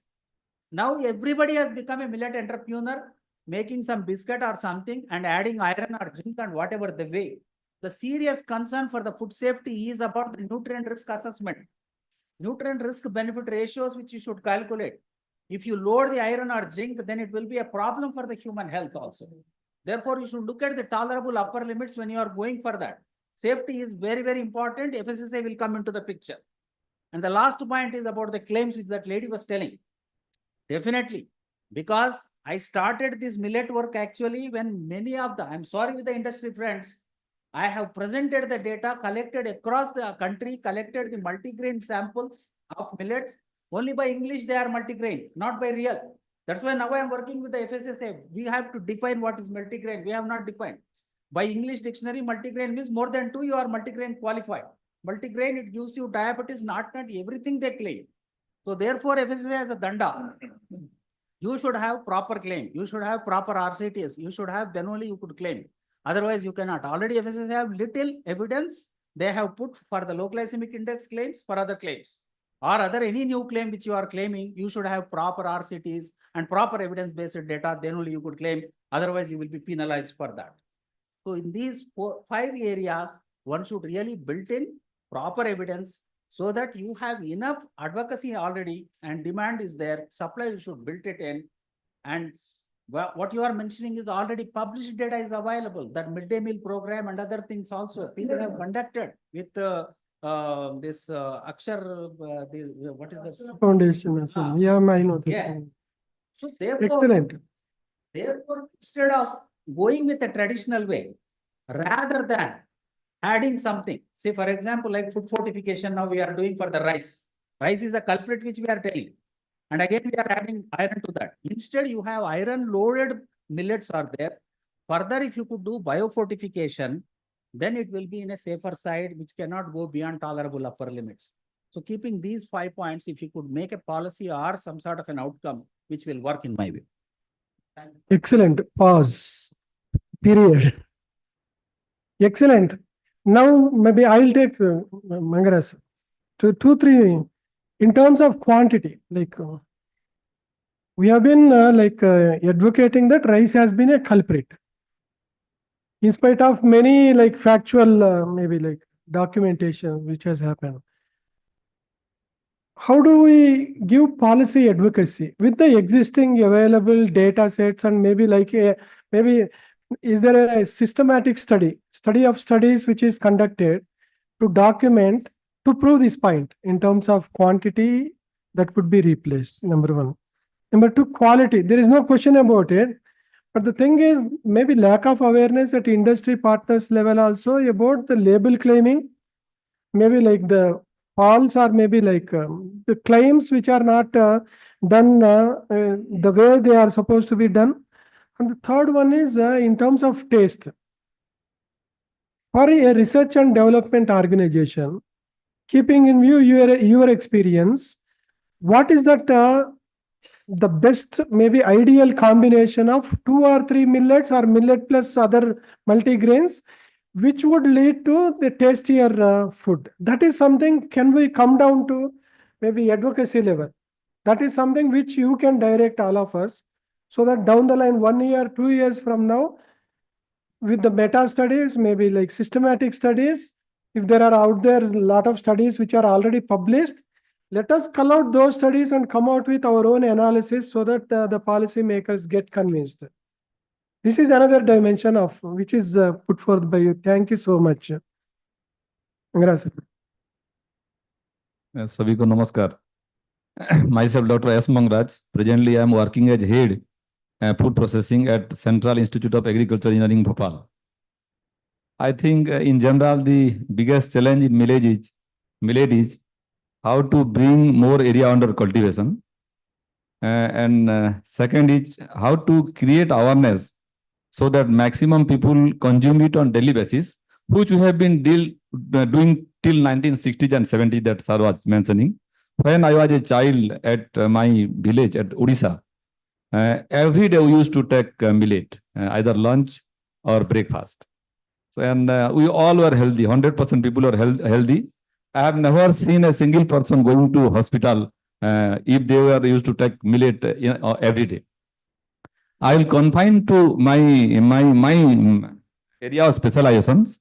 S13: Now everybody has become a millet entrepreneur, making some biscuit or something and adding iron or zinc and whatever the way. The serious concern for the food safety is about the nutrient risk assessment. Nutrient risk benefit ratios, which you should calculate. If you load the iron or zinc, then it will be a problem for the human health also. Therefore, you should look at the tolerable upper limits when you are going for that. Safety is very, very important. FSSAI will come into the picture. And the last point is about the claims which that lady was telling. Definitely, because I started this millet work actually when many of the, I'm sorry with the industry friends, I have presented the data collected across the country, collected the multigrain samples of millets. Only by English they are multigrain, not by real. That's why now I am working with the FSSA. We have to define what is multigrain. We have not defined. By English dictionary, multigrain means more than 2, you are multigrain qualified. Multigrain, it gives you diabetes, not everything they claim. So therefore, FSSA has a danda. You should have proper claim. You should have proper RCTs. You should have, then only you could claim. Otherwise, you cannot. Already FSSA have little evidence they have put for the low glycemic index claims, for other claims. Or other any new claim which you are claiming, you should have proper RCTs and proper evidence-based data, then only you could claim. Otherwise, you will be penalized for that. So in these 5 areas, one should really build in proper evidence so that you have enough advocacy already and demand is there. Supply, you should build it in. And what you are mentioning is already published data is available. That midday meal program and other things also people have conducted with this Akshar, what is the
S2: Foundation. Yeah, I know.
S13: Yeah. So therefore,
S2: Excellent.
S13: Therefore, instead of going with the traditional way, rather than adding something, say for example, like food fortification, now we are doing for the rice. Rice is a culprit which we are telling. And again, we are adding iron to that. Instead, you have iron-loaded millets are there. Further, if you could do biofortification, then it will be in a safer side, which cannot go beyond tolerable upper limits. So keeping these 5 points, if you could make a policy or some sort of an outcome, which will work in my view.
S2: Excellent. Pause. Period. Excellent. Now, maybe I'll take Mangaras to 2, 3 in terms of quantity. Like we have been advocating that rice has been a culprit, in spite of many factual maybe documentation which has happened. How do we give policy advocacy with the existing available data sets, and maybe maybe is there a systematic study of studies which is conducted to document, to prove this point in terms of quantity that could be replaced? Number 1. Number 2, quality. There is no question about it. But the thing is, maybe lack of awareness at industry partners level also about the label claiming, maybe the false or maybe the claims which are not done the way they are supposed to be done. And the third one is in terms of taste. For a research and development organization, keeping in view your experience, what is that the best, maybe ideal combination of 2 or 3 millets or millet plus other multigrains, which would lead to the tastier food? That is something, can we come down to maybe advocacy level? That is something which you can direct all of us, so that down the line, 1 year, 2 years from now, with the meta studies, maybe systematic studies, if there are out there a lot of studies which are already published, let us call out those studies and come out with our own analysis so that the policy makers get convinced. This is another dimension of which is put forth by you. Thank you so much.
S14: सभी को नमस्कार. Myself, Dr. S. Mangraj. Presently, I am working as head food processing at Central Institute of Agriculture Engineering, Bhopal. I think in general, the biggest challenge in millet is how to bring more area under cultivation. And second is how to create awareness so that maximum people consume it on daily basis, which we have been doing till 1960s and 70s that Sir was mentioning. When I was a child at my village at Odisha, every day we used to take millet, either lunch or breakfast. So, and we all were healthy, 100% people were healthy. I have never seen a single person going to hospital if they were used to take millet every day. I will confine to my area of specializations.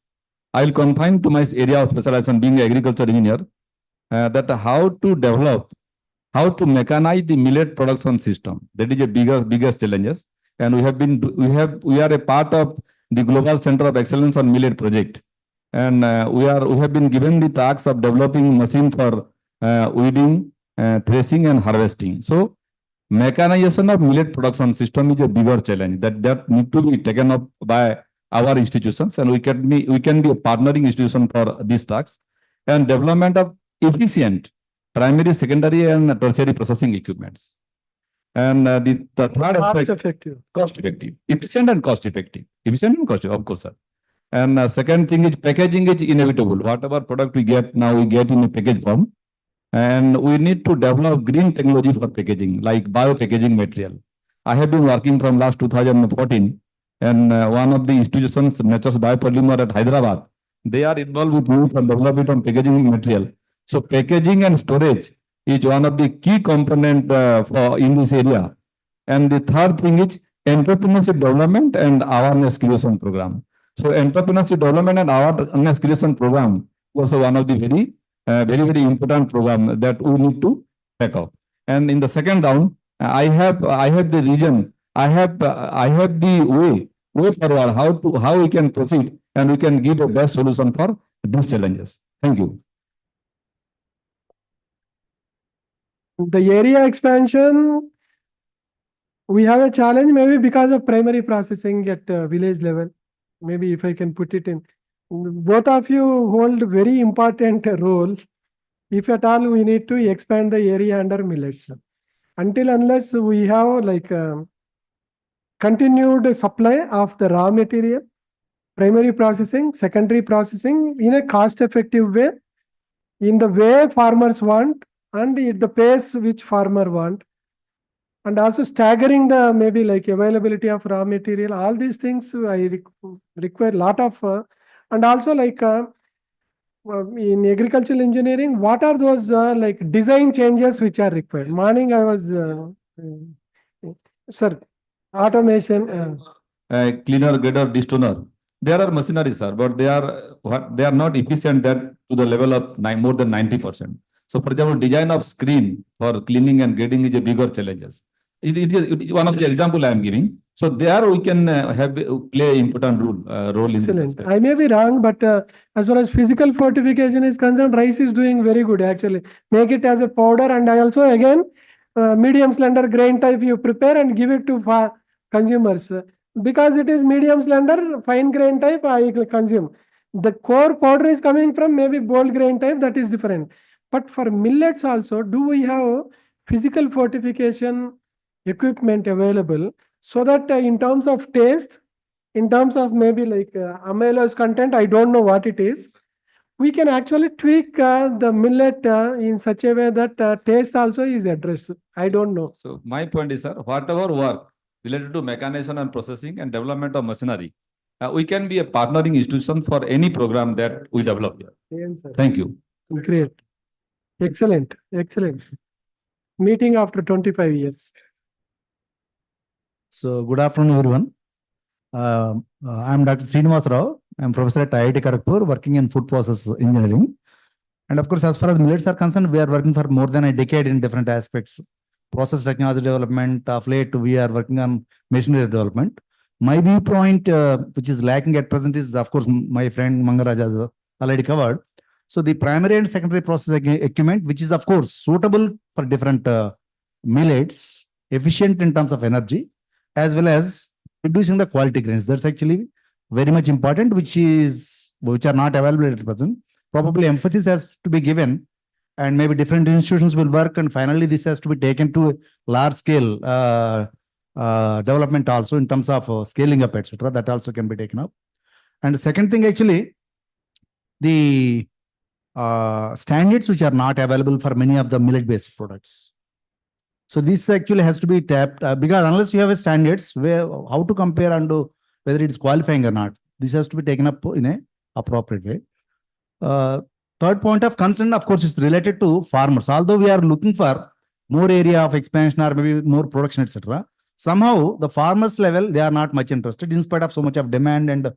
S14: I will confine to my area of specialization being an agriculture engineer, that how to develop, how to mechanize the millet production system. That is a biggest challenges. And we are a part of the Global Center of Excellence on Millet project. And we have been given the task of developing machine for weeding, threshing and harvesting. So mechanization of millet production system is a bigger challenge that need to be taken up by our institutions, and we can be a partnering institution for these tasks, and development of efficient primary, secondary and tertiary processing equipments. And the third
S2: Cost
S14: aspect,
S2: effective.
S14: cost effective, efficient and cost effective. Efficient and cost, of course, sir. And second thing is packaging is inevitable. Whatever product we get now, we get in a package form. And we need to develop green technology for packaging, like bio-packaging material. I have been working from last 2014, and one of the institutions, Nature's Biopolymer at Hyderabad, they are involved with me for development on packaging material. So packaging and storage is one of the key component for in this area. And the third thing is entrepreneurship development and awareness creation program. So entrepreneurship development and awareness creation program is also one of the very important program that we need to take up. And in the second round, I have the region, I have the way forward how we can proceed and we can give a best solution for these challenges. Thank you.
S2: The area expansion, we have a challenge maybe because of primary processing at village level. Maybe if I can put it in, both of you hold very important role. If at all we need to expand the area under millets. Until unless we have like continued supply of the raw material, primary processing, secondary processing in a cost effective way, in the way farmers want and at the pace which farmer want, and also staggering the maybe like availability of raw material, all these things I require a lot of, and also like in agricultural engineering, what are those like design changes which are required? Morning I was, sir, automation.
S14: Cleaner, grader, destoner. There are machineries, sir, but they are not efficient that to the level of more than 90%. So, for example, design of screen for cleaning and grading is a bigger challenges. It is one of the example I am giving. So there we can play important role in
S2: Excellent.
S14: this aspect.
S2: I may be wrong, but as far as physical fortification is concerned, rice is doing very good actually. Make it as a powder, and I also again medium slender grain type you prepare and give it to consumers. Because it is medium slender fine grain type I consume. The core powder is coming from maybe bold grain type, that is different. But for millets also, do we have physical fortification equipment available so that in terms of taste, in terms of maybe like amylose content, I don't know what it is, we can actually tweak the millet in such a way that taste also is addressed. I don't know.
S14: So my point is, sir, whatever work related to mechanization and processing and development of machinery, we can be a partnering institution for any program that we develop here.
S2: Yes, sir.
S14: Thank you.
S2: Great. Excellent. Excellent. Meeting after 25 years.
S15: So good afternoon, everyone. I'm Dr. Srinivas Rao. I'm professor at IIT Kharagpur, working in food process engineering. And of course, as far as millets are concerned, we are working for more than a decade in different aspects. Process technology development, of late we are working on machinery development. My viewpoint, which is lacking at present, is of course my friend Mangaraj has already covered. So the primary and secondary processing equipment, which is of course suitable for different millets, efficient in terms of energy, as well as reducing the quality grains. That's actually very much important, which are not available at present. Probably emphasis has to be given, and maybe different institutions will work, and finally this has to be taken to large scale development also in terms of scaling up, etc. That also can be taken up. And the second thing, actually, the standards which are not available for many of the millet-based products. So this actually has to be tapped because unless you have a standards where how to compare and whether it is qualifying or not, this has to be taken up in a appropriate way. Third point of concern, of course, is related to farmers. Although we are looking for more area of expansion or maybe more production, etc., somehow the farmers level, they are not much interested in spite of so much of demand, and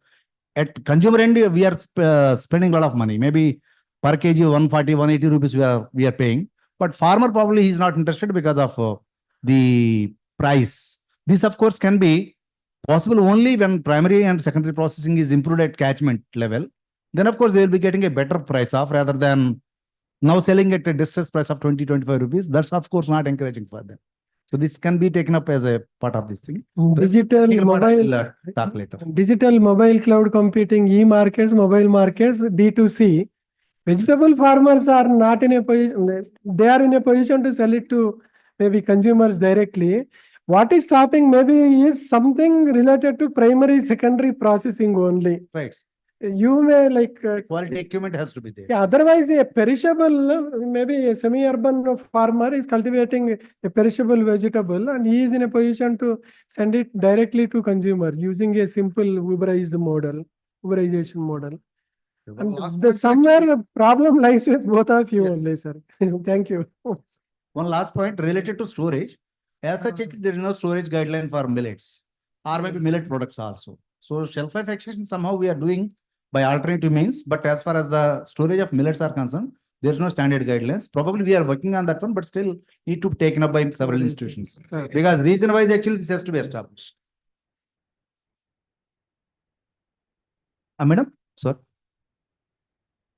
S15: at consumer end, we are spending a lot of money. Maybe per kg 140, 180 rupees we are paying. But farmer probably is not interested because of the price. This, of course, can be possible only when primary and secondary processing is improved at catchment level. Then, of course, they will be getting a better price off rather than now selling at a distress price of 20, 25 rupees. That's, of course, not encouraging for them. So this can be taken up as a part of this thing.
S2: Digital mobile,
S15: talk later.
S2: Digital mobile cloud computing, e-markets, mobile markets, D2C. Vegetable farmers are not in a position, they are in a position to sell it to maybe consumers directly. What is stopping maybe is something related to primary, secondary processing only.
S15: Right.
S2: You may like
S15: Quality equipment has to be there.
S2: yeah, otherwise a perishable, maybe a semi-urban farmer is cultivating a perishable vegetable and he is in a position to send it directly to consumer using a simple Uberization model. And somewhere the problem lies with both of you only, sir. Thank you.
S15: One last point related to storage. As such, there is no storage guideline for millets or maybe millet products also. So shelf life extension somehow we are doing by alternative means, but as far as the storage of millets are concerned, there's no standard guidelines. Probably we are working on that one, but still need to be taken up by several institutions. Because region-wise, actually, this has to be established. Madam, sir.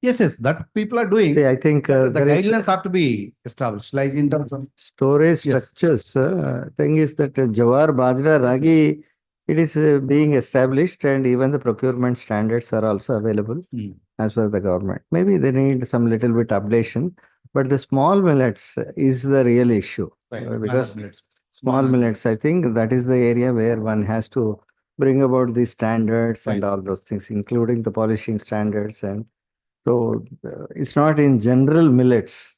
S15: Yes, that people are doing.
S4: See, I think
S15: the
S4: there is
S15: guidelines have to be established, like in terms of
S4: storage
S15: Yes.
S4: structures. Thing is that Jawar, Bajra, Ragi, it is being established, and even the procurement standards are also available as per the government. Maybe they need some little bit updation, but the small millets is the real issue. Because small millets, I think that is the area where one has to bring about the standards and all those things, including the polishing standards. And so it's not in general millets.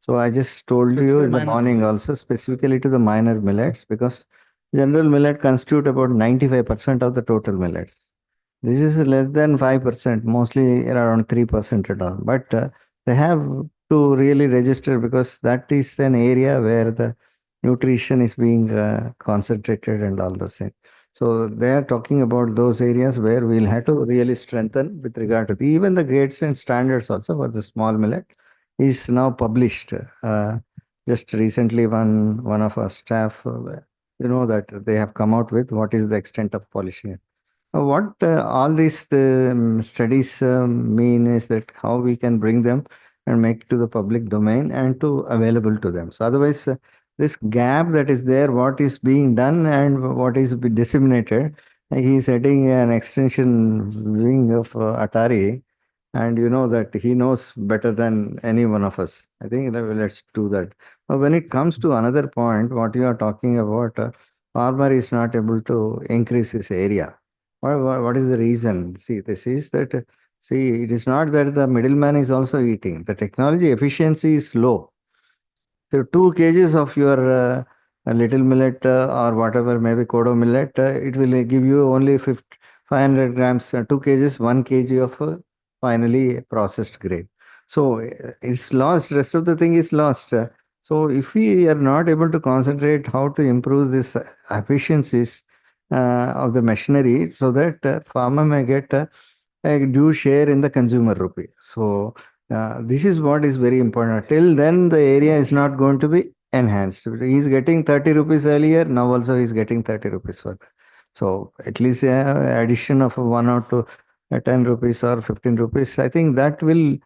S4: So I just told you in the morning also specifically to the minor millets, because general millet constitute about 95% of the total millets. This is less than 5%, mostly around 3% at all. But they have to really register, because that is an area where the nutrition is being concentrated and all those things. So they are talking about those areas where we'll have to really strengthen with regard to even the grades and standards also for the small millet is now published. Just recently, one of our staff, that they have come out with what is the extent of polishing it. What all these studies mean is that how we can bring them and make to the public domain and to available to them. So otherwise, this gap that is there, what is being done and what is disseminated, he is heading an extension wing of Atari, and you know that he knows better than any one of us. I think let's do that. Now, when it comes to another point, what you are talking about, farmer is not able to increase his area. What is the reason? See, this is that, see, it is not that the middleman is also eating. The technology efficiency is low. So 2 kgs of your little millet or whatever, maybe kodo millet, it will give you only 500 grams, 2 kgs, 1 kg of finally processed grain. So it's lost. Rest of the thing is lost. So if we are not able to concentrate how to improve this efficiencies of the machinery, so that farmer may get a due share in the consumer rupee. So this is what is very important. Till then, the area is not going to be enhanced. He is getting 30 rupees earlier. Now also he is getting 30 rupees for that. So at least addition of 1 or 2, 10 rupees or 15 rupees. I think that will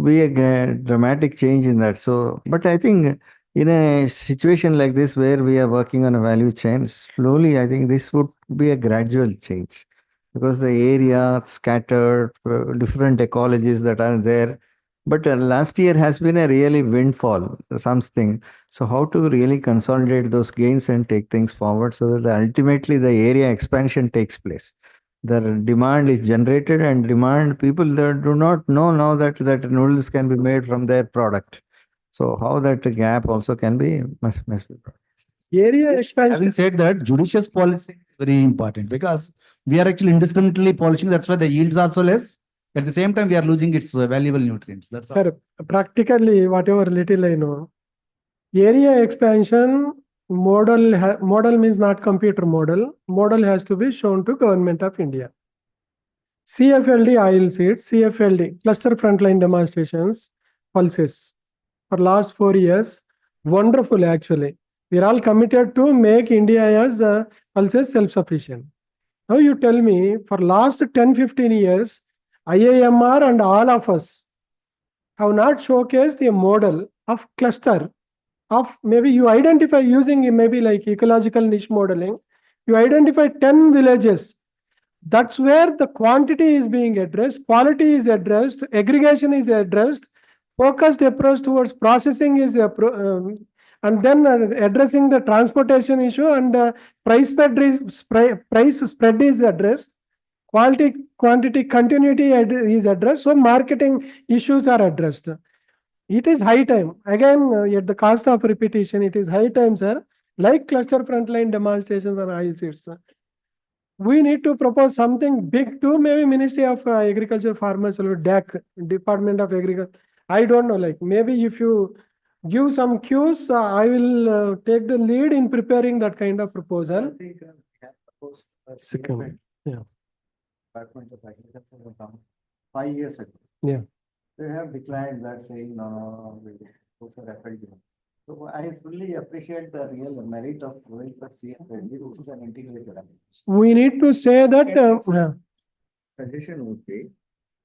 S4: be a dramatic change in that. So, but I think in a situation like this where we are working on a value chain, slowly I think this would be a gradual change, because the area scattered, different ecologies that are there. But last year has been a really windfall, something. So how to really consolidate those gains and take things forward so that ultimately the area expansion takes place. The demand is generated, and demand people that do not know now that noodles can be made from their product. So how that gap also can be must be brought.
S2: Area expansion.
S15: Having said that, judicious policy is very important, because we are actually indiscriminately polishing. That's why the yields are also less. At the same time, we are losing its valuable nutrients. That's all.
S2: Sir, practically, whatever little I know, area expansion model means not computer model. Model has to be shown to Government of India. CFLD oil seeds, CFLD cluster frontline demonstrations, pulses for last 4 years, wonderful actually. We are all committed to make India as pulses self-sufficient. Now you tell me, for last 10-15 years, IIMR and all of us have not showcased a model of cluster of, maybe you identify using maybe like ecological niche modeling, you identify 10 villages. That's where the quantity is being addressed, quality is addressed, aggregation is addressed, focused approach towards processing is and then addressing the transportation issue, and price spread is addressed. Quality, quantity, continuity is addressed. So marketing issues are addressed. It is high time. Again, at the cost of repetition, it is high time, sir. Like cluster frontline demonstrations and ICs. We need to propose something big to maybe Ministry of Agriculture, Farmers, or DAC, Department of Agriculture. I don't know, like maybe if you give some cues, I will take the lead in preparing that kind of proposal. Second, yeah.
S4: Department of Agriculture from 5 years ago.
S2: Yeah.
S4: They have declared that, saying no, we go for FLD. So I fully appreciate the real merit of going for CFLD, which is an integrated approach.
S2: We need to say that.
S4: Suggestion would be,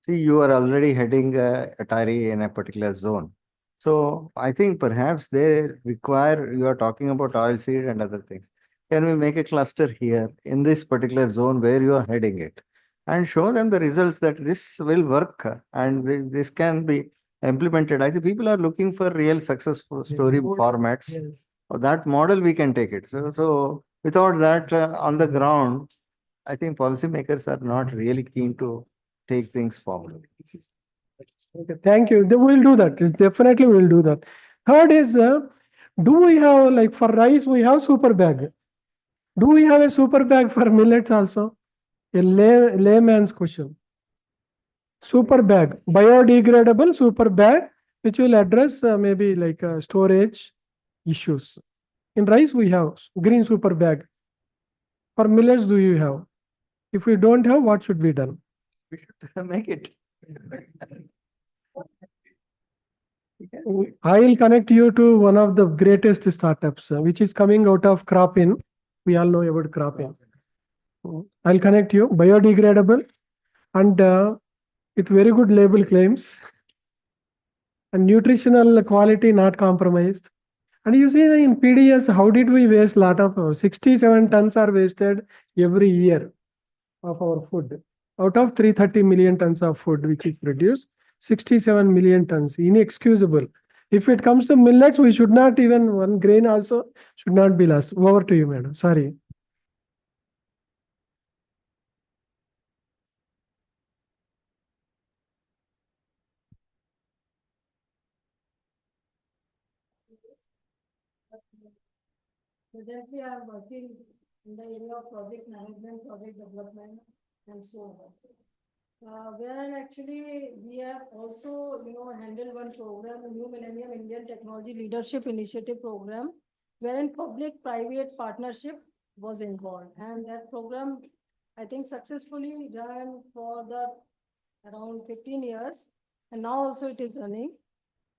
S4: see, you are already heading a tire in a particular zone. So I think perhaps they require, you are talking about oil seed and other things. Can we make a cluster here in this particular zone where you are heading it, and show them the results that this will work and this can be implemented? I think people are looking for real successful story formats.
S2: Yes.
S4: That model we can take it. So without that on the ground, I think policymakers are not really keen to take things forward.
S2: Okay, thank you. We'll do that. Definitely we'll do that. Third is, do we have, like for rice, we have super bag. Do we have a super bag for millets also? A layman's question. Super bag, biodegradable super bag, which will address maybe like storage issues. In rice, we have green super bag. For millets, do you have? If we don't have, what should be done?
S4: We should make it.
S2: I will connect you to one of the greatest startups, which is coming out of crop-in. We all know about crop-in. I'll connect you, biodegradable, and with very good label claims, and nutritional quality not compromised. And you see in PDS, how did we waste a lot of 67 tons are wasted every year of our food. Out of 330 million tons of food which is produced, 67 million tons, inexcusable. If it comes to millets, we should not even, one grain also should not be lost. Over to you, madam. Sorry.
S16: Presently, I am working in the area of project management, project development, and so on. Wherein actually we have also, handled one program, a New Millennium Indian Technology Leadership Initiative Program, wherein public-private partnership was involved. And that program, I think, successfully ran for the around 15 years, and now also it is running.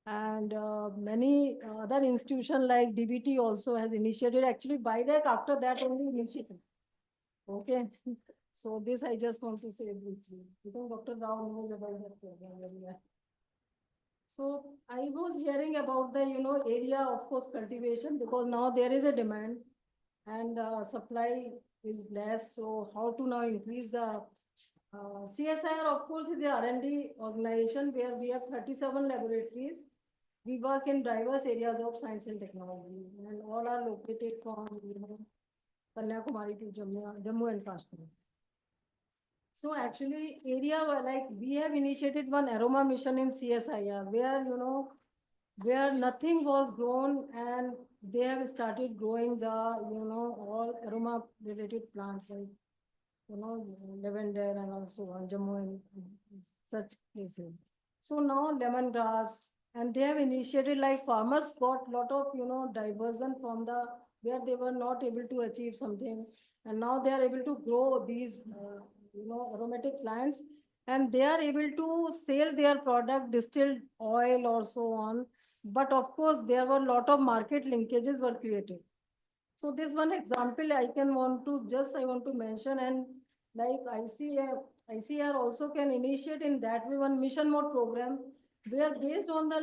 S16: And many other institutions like DBT also has initiated, actually BIDEC after that only initiated. Okay, so this I just want to say briefly. I think Dr. Rao knows about that program very well. So I was hearing about the, area of course cultivation, because now there is a demand and supply is less. So how to now increase the CSIR, of course, is a R&D organization where we have 37 laboratories. We work in diverse areas of science and technology, and all are located from, Kanyakumari to Jammu and Kashmir. So actually, area like we have initiated one aroma mission in CSIR, where where nothing was grown, and they have started growing the all aroma related plants like lavender and also Jammu and such places. So now lemongrass, and they have initiated, like farmers got lot of diversion from the where they were not able to achieve something, and now they are able to grow these aromatic plants, and they are able to sell their product, distilled oil or so on. But of course, there were a lot of market linkages were created. So this one example I want to mention, and like ICR also can initiate in that way one mission mode program, where based on the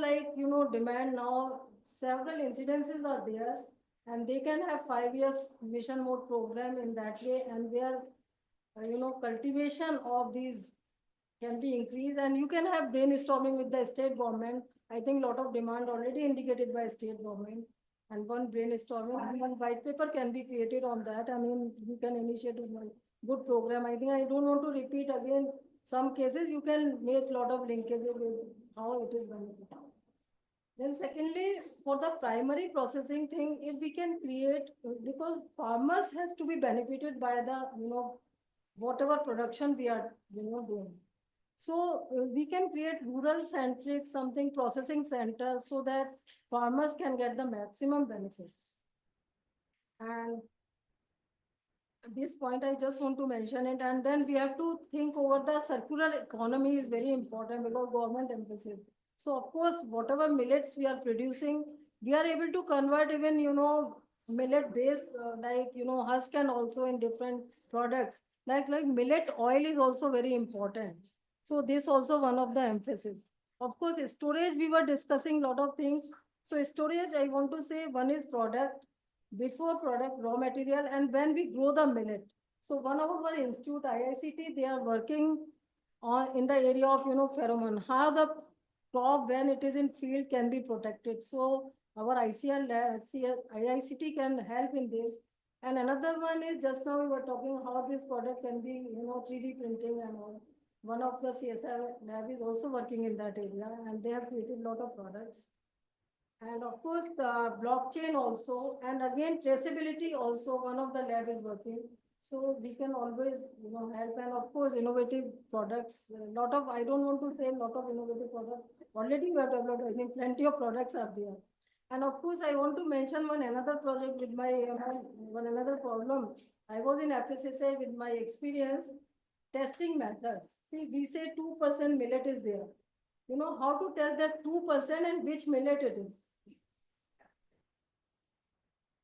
S16: demand now, several incidences are there, and they can have 5 years mission mode program in that way, and where cultivation of these can be increased, and you can have brainstorming with the state government. I think a lot of demand already indicated by state government. and one brainstorming, and one white paper can be created on that. I mean, you can initiate a good program. I think I don't want to repeat again. Some cases you can make lot of linkages with how it is benefiting. Then secondly, for the primary processing thing, if we can create, because farmers has to be benefited by the, whatever production we are, doing. So we can create rural centric something processing center so that farmers can get the maximum benefits. And at this point, I just want to mention it. And then we have to think over the circular economy is very important because government emphasis. So of course, whatever millets we are producing, we are able to convert even, millet based, husk and also in different products. Like millet oil is also very important. So this also one of the emphasis. Of course, storage, we were discussing a lot of things. So storage, I want to say one is product, before product, raw material, and when we grow the millet. So one of our institute, IICT, they are working on in the area of, pheromone, how the crop when it is in field can be protected. So our IICT can help in this. And another one is just now we were talking how this product can be, 3D printing and all. One of the CSR lab is also working in that area and they have created a lot of products. And of course, the blockchain also, and again, traceability also, one of the lab is working. So we can always, help, and of course, innovative products, a lot of, I don't want to say a lot of innovative products. Already we have developed, I think plenty of products are there. And of course, I want to mention one another project with my, one another problem. I was in FSSA with my experience, testing methods. See, we say 2% millet is there. You know how to test that 2% and which millet it is.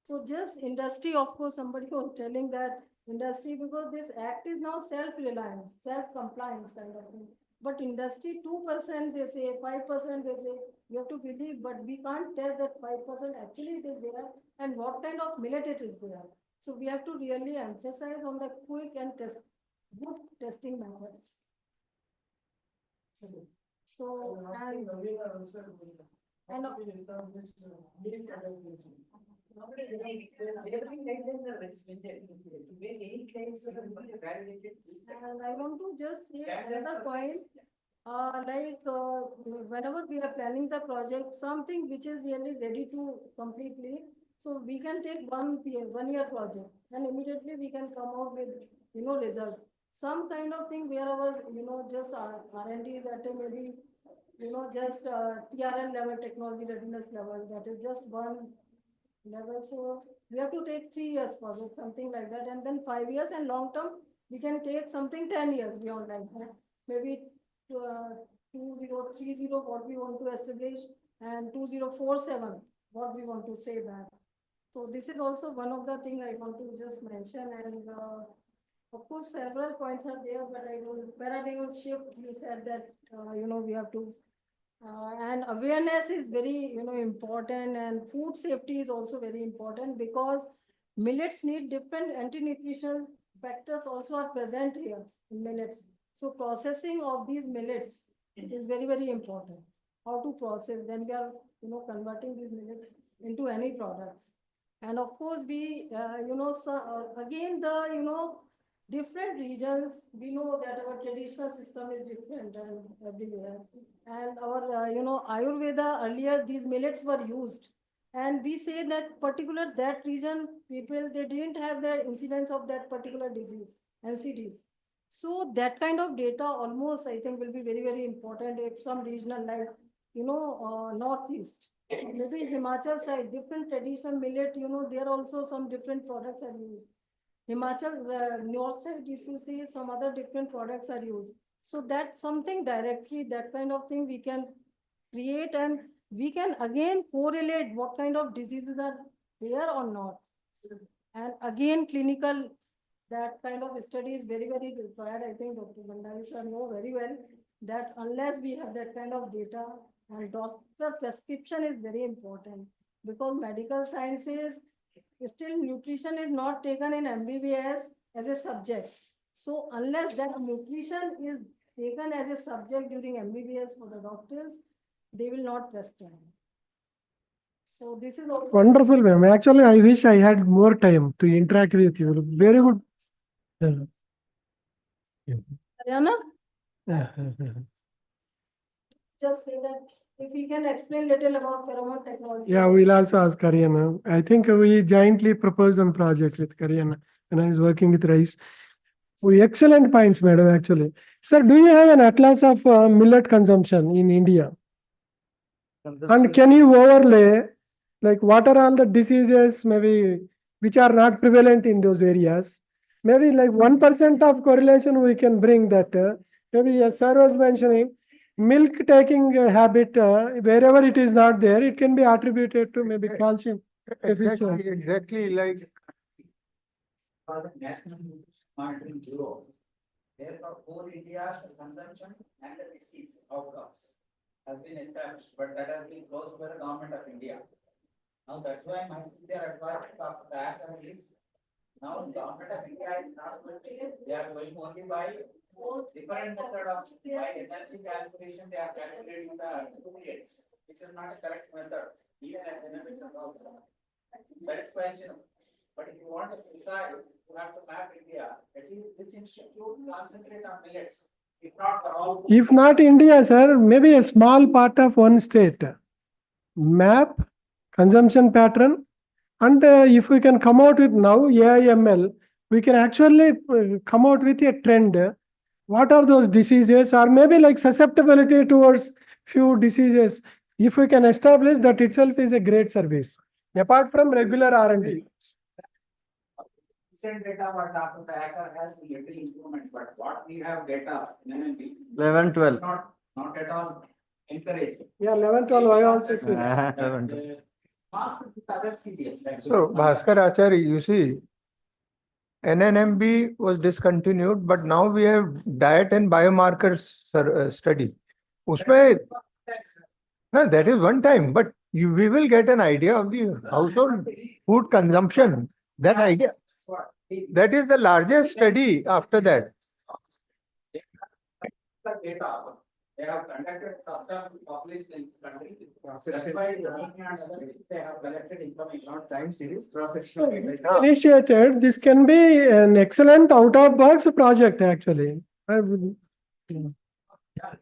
S16: So just industry, of course, somebody was telling that industry, because this act is now self-reliance, self-compliance kind of thing. But industry 2% they say, 5% they say, you have to believe, but we can't test that 5% actually it is there and what kind of millet it is there. So we have to really emphasize on the quick and good testing methods. So, and I want to just say another point, whenever we are planning the project, something which is really ready to completely, so we can take 1 year project and immediately we can come out with, result. Some kind of thing where our, just R&D is at a maybe, just TRL level, technology readiness level, that is just one level. So we have to take 3 years project, something like that, and then 5 years, and long term we can take something 10 years beyond that. Maybe 2030 what we want to establish, and 2047 what we want to say that. So this is also one of the thing I want to just mention, and of course several points are there, but I don't paradigm shift. You said that we have to. And awareness is very, important, and food safety is also very important because millets need different anti-nutritional factors also are present here in millets. So processing of these millets is very, very important. How to process when we are, converting these millets into any products. And of course, we, again, the, different regions, we know that our traditional system is different and everywhere. And our, Ayurveda, earlier these millets were used. And we say that particular that region people, they didn't have the incidence of that particular disease, NCDs. So that kind of data almost, I think, will be very, very important if some regional like, Northeast, maybe Himachal side, different traditional millet, there also some different products are used. Himachal, north side, if you see some other different products are used. So that's something directly, that kind of thing we can create, and we can again correlate what kind of diseases are there or not. And again, clinical, that kind of study is very, very required. I think Dr. Bhandari sir know very well that unless we have that kind of data, and doctor prescription is very important, because medical sciences, still nutrition is not taken in MBBS as a subject. So unless that nutrition is taken as a subject during MBBS for the doctors, they will not prescribe. So this is also.
S2: Wonderful, ma'am. Actually, I wish I had more time to interact with you. Very good.
S16: Ariana,
S2: Yeah.
S16: just say that if we can explain little about pheromone technology.
S2: Yeah, we'll also ask Karyana. I think we jointly proposed one project with Karyana when I was working with Rice. We excellent points, madam, actually. Sir, do you have an atlas of millet consumption in India? And can you overlay, like what are all the diseases maybe which are not prevalent in those areas? Maybe like 1% of correlation we can bring that. Maybe as sir was mentioning, milk taking habit, wherever it is not there, it can be attributed to maybe calcium deficiency.
S3: Exactly like
S13: For the National Nutrition Monitoring Bureau, therefore, whole India's consumption and the disease outcomes has been established, but that has been closed by the government of India. Now, that's why my sincere advice after the act is now the government of India is not going to, they are going only by different method of by energy calculation, they are calculating the nutrients, which is not a correct method, even at genetics and also. That is questionable. But if you want to precise, you have to map India. At least this institute concentrate on millets. If not for all.
S2: If not India, sir, maybe a small part of one state. Map, consumption pattern, and if we can come out with now AIML, we can actually come out with a trend. What are those diseases, or maybe like susceptibility towards few diseases? If we can establish that itself is a great service, apart from regular R&D.
S13: Recent data what Dr. Thacker has little improvement, but what we have data in NMP.
S3: 11, 12.
S13: Not at all encouraging.
S2: Yeah, 11, 12, I also see.
S3: 11, 12.
S13: Masked with other cereals.
S3: So Bhaskar Acharya, you see, NNMB was discontinued, but now we have diet and biomarkers study. Usme, no, that is one time, but we will get an idea of the household food consumption. That idea, that is the largest study after that.
S13: Data. They have conducted substantial population in this country. That's why they have collected information on time series cross-sectional data.
S2: Initiated, this can be an excellent out-of-box project actually.
S13: Yeah,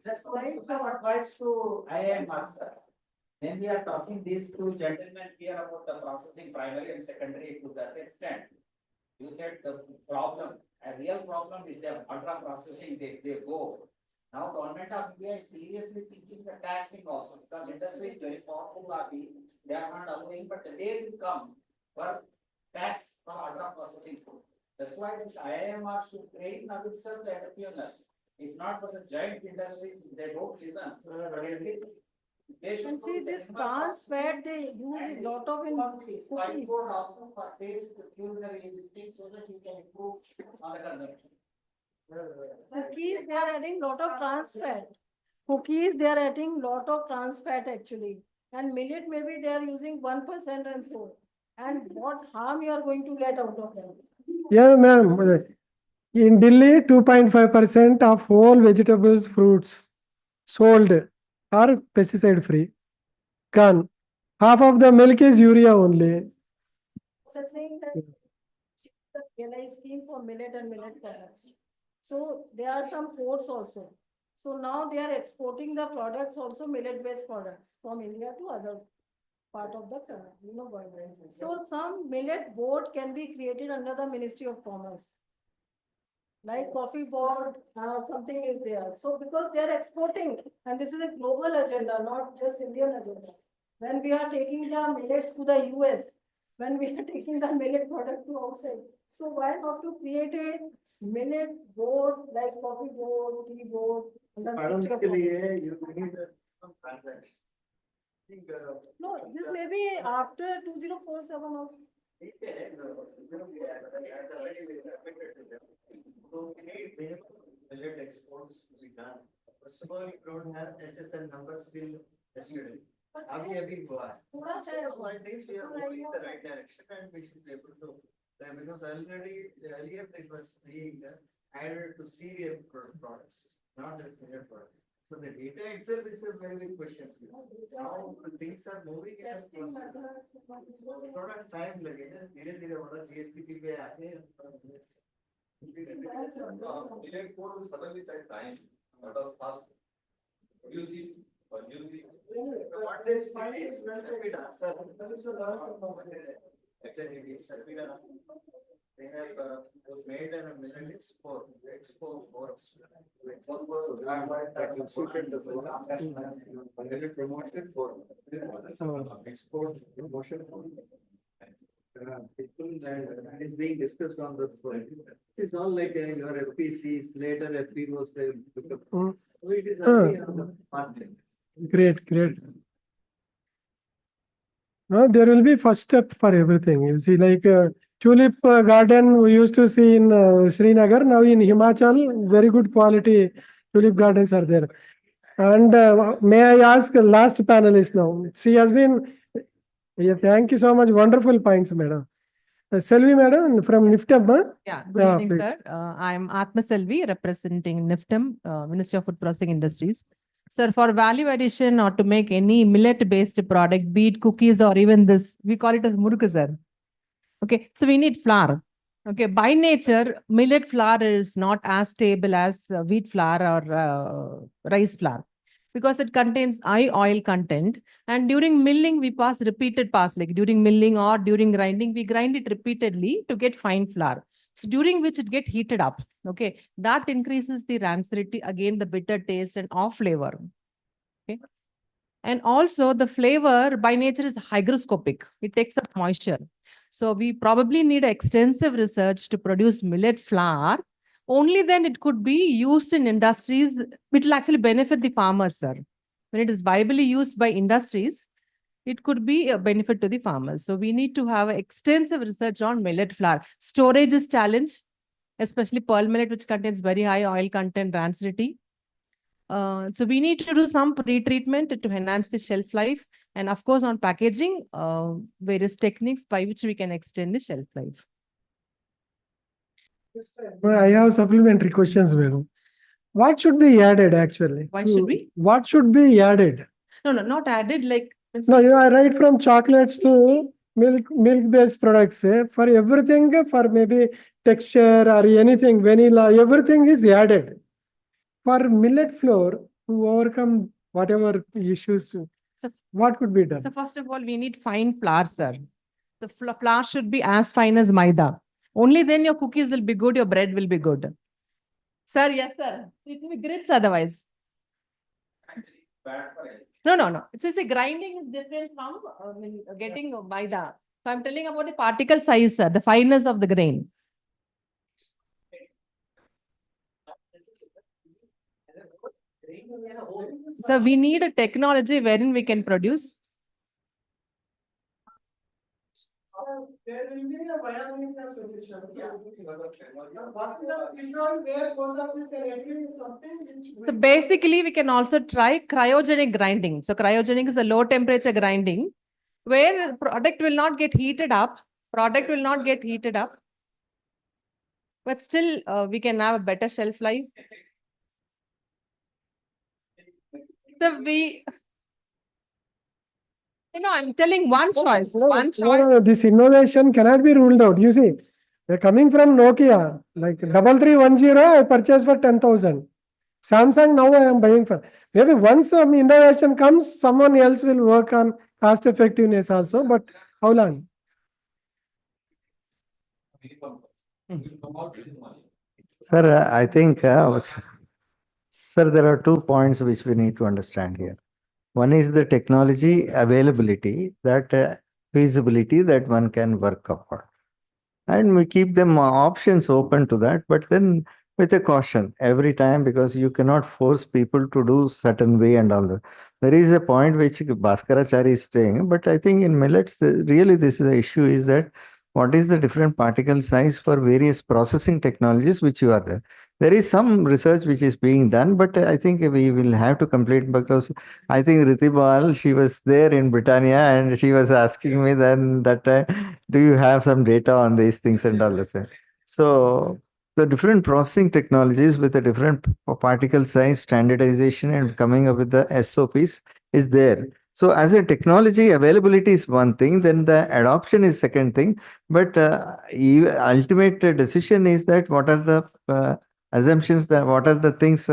S13: just some advice to IIM masters. When we are talking these two gentlemen here about the processing primary and secondary to that extent, you said the problem, a real problem is the ultra processing, they go. Now government of India is seriously thinking the taxing also, because industry is very powerful, they are not allowing, but the day will come for tax for ultra processing food. That's why this IIMR should train now itself the entrepreneurs. If not for the giant industries, they don't listen. But at least they should.
S16: And see this trans fat, they use a lot of in cookies.
S13: Also for taste culinary things so that you can improve on the consumption.
S16: Cookies, they are adding lot of trans fat. Cookies, they are adding lot of trans fat actually. And millet, maybe they are using 1% and so. And what harm you are going to get out of them?
S2: Yeah, ma'am. In Delhi, 2.5% of whole vegetables, fruits sold are pesticide free. Gone. Half of the milk is urea only.
S16: So saying that the PLI scheme for millet and millet products. So there are some ports also. So now they are exporting the products also millet-based products from India to other part of the world. So some millet board can be created under the Ministry of Commerce. Like coffee board or something is there. So because they are exporting and this is a global agenda, not just Indian agenda. When we are taking the millets to the US, when we are taking the millet product to outside. So why not to create a millet board like coffee board, tea board?
S4: Madam, इसके लिए you need some transaction.
S16: No, this may be after 2047 or.
S4: So we need minimum millet exports to be done. First of all, you don't have HSN numbers till yesterday. Abhi हुआ है. So I think we are moving in the right direction and we should be able to, because earlier it was being added to cereal products, not as millet products. So the data itself is a very big question. How things are moving as थोड़ा time लगेगा धीरे धीरे होगा GST पे आके
S14: Millet code will suddenly take time. That was fast. You see,
S4: what is rapid answer? Actually, it is rapid. They have was made in a millet expo for that you suited the millet promotion for export promotion for people and is being discussed on the phone. It's not like your FPCs later FP was there. So it is already on the market.
S2: Great, great. There will be first step for everything. You see, like tulip garden we used to see in Srinagar. Now in Himachal, very good quality tulip gardens are there. And may I ask last panelist now? She has been. Yeah, thank you so much. Wonderful points, madam. Selvi, madam, from NIFTAB.
S17: Yeah, good evening,
S2: please.
S17: sir. I'm Atma Selvi, representing NIFTAM, Ministry of Food Processing Industries. Sir, for value addition or to make any millet-based product, be it cookies or even this, we call it as muruk, sir. Okay, so we need flour. Okay, by nature, millet flour is not as stable as wheat flour or rice flour because it contains high oil content. And during milling, we pass repeated pass, like during milling or during grinding, we grind it repeatedly to get fine flour. So during which it get heated up. Okay, that increases the rancidity, again, the bitter taste and off flavor. Okay. And also the flavor by nature is hygroscopic. It takes up moisture. So we probably need extensive research to produce millet flour. Only then it could be used in industries. It will actually benefit the farmers, sir. When it is viably used by industries, it could be a benefit to the farmers. So we need to have extensive research on millet flour. Storage is challenge, especially pearl millet, which contains very high oil content, rancidity. So we need to do some pre-treatment to enhance the shelf life. And of course, on packaging, various techniques by which we can extend the shelf life.
S2: I have supplementary questions, madam. What should be added actually?
S17: Why should we?
S2: What should be added?
S17: No, not added like.
S2: No, you are right from chocolates to milk-based products. For everything, for maybe texture or anything, vanilla, everything is added. For millet flour to overcome whatever issues, what could be done?
S17: So first of all, we need fine flour, sir. The flour should be as fine as maida. Only then your cookies will be good, your bread will be good. Sir, yes, sir. It will be grits otherwise. No. It's a grinding is different from getting maida. So I'm telling about the particle size, sir, the fineness of the grain. So we need a technology wherein we can produce.
S2: There will be a biomedical solution. What is the result where both of you can agree on something?
S17: So basically, we can also try cryogenic grinding. So cryogenic is a low temperature grinding where the product will not get heated up. But still, we can have a better shelf life. So I'm telling one choice.
S2: No, this innovation cannot be ruled out. You see, they're coming from Nokia, like 3310, I purchased for 10,000. Samsung, now I am buying for. Maybe once some innovation comes, someone else will work on cost effectiveness also, but how long?
S4: Sir, I think, sir, there are 2 points which we need to understand here. One is the technology availability, that feasibility that one can work upon. And we keep them options open to that, but then with a caution every time, because you cannot force people to do certain way and all that. There is a point which Bhaskarachari is saying, but I think in millets, really this is the issue is that what is the different particle size for various processing technologies which you are there. There is some research which is being done, but I think we will have to complete, because I think Ritibal, she was there in Britannia and she was asking me then that do you have some data on these things and all this. So So different processing technologies with a different particle size, standardization, and coming up with the SOPs is there. So as a technology, availability is one thing, then the adoption is second thing. But ultimate decision is that what are the assumptions, that what are the things,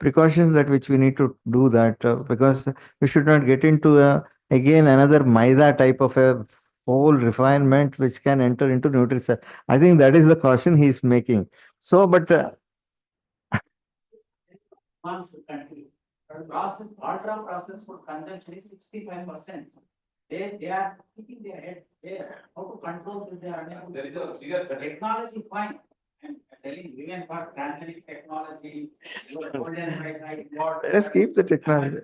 S4: precautions that which we need to do that, because we should not get into again another Maida type of a whole refinement which can enter into nutrition. I think that is the caution he is making. So, but
S13: Country. Process, ultra processed food consumption is 65%. They are keeping their head there. How to control this? They are unable. There is a serious technology fine. I'm telling women for transgenic technology.
S4: let us keep the technology.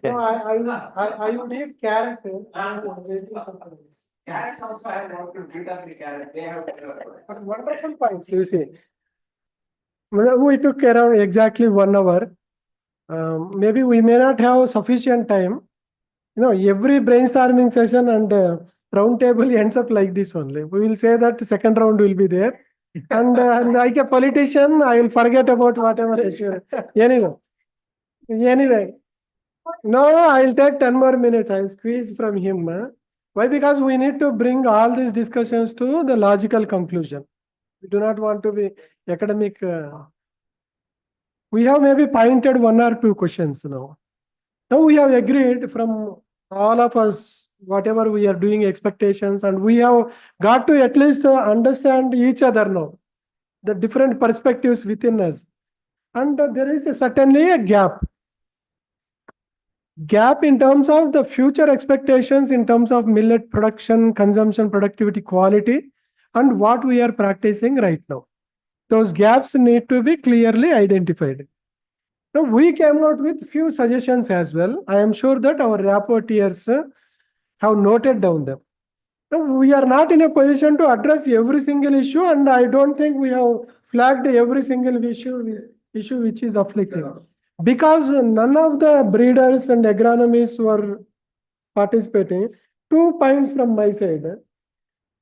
S2: No, I would eat carrot.
S13: Carrot also I have worked with beautiful carrot. They have
S2: Wonderful points, you see. We took around exactly 1 hour. Maybe we may not have sufficient time. Every brainstorming session and round table ends up like this only. We will say that second round will be there. And like a politician, I will forget about whatever issue. Anyway. No, I'll take 10 more minutes. I'll squeeze from him. Why? Because we need to bring all these discussions to the logical conclusion. We do not want to be academic. We have maybe pointed 1 or 2 questions now. Now we have agreed from all of us, whatever we are doing, expectations, and we have got to at least understand each other now, the different perspectives within us. And there is certainly a gap in terms of the future expectations, in terms of millet production, consumption, productivity, quality, and what we are practicing right now. Those gaps need to be clearly identified. Now, we came out with few suggestions as well. I am sure that our rapporteurs have noted down them. Now, we are not in a position to address every single issue, and I don't think we have flagged every single issue which is afflicting. Because none of the breeders and agronomists were participating, 2 points from my side.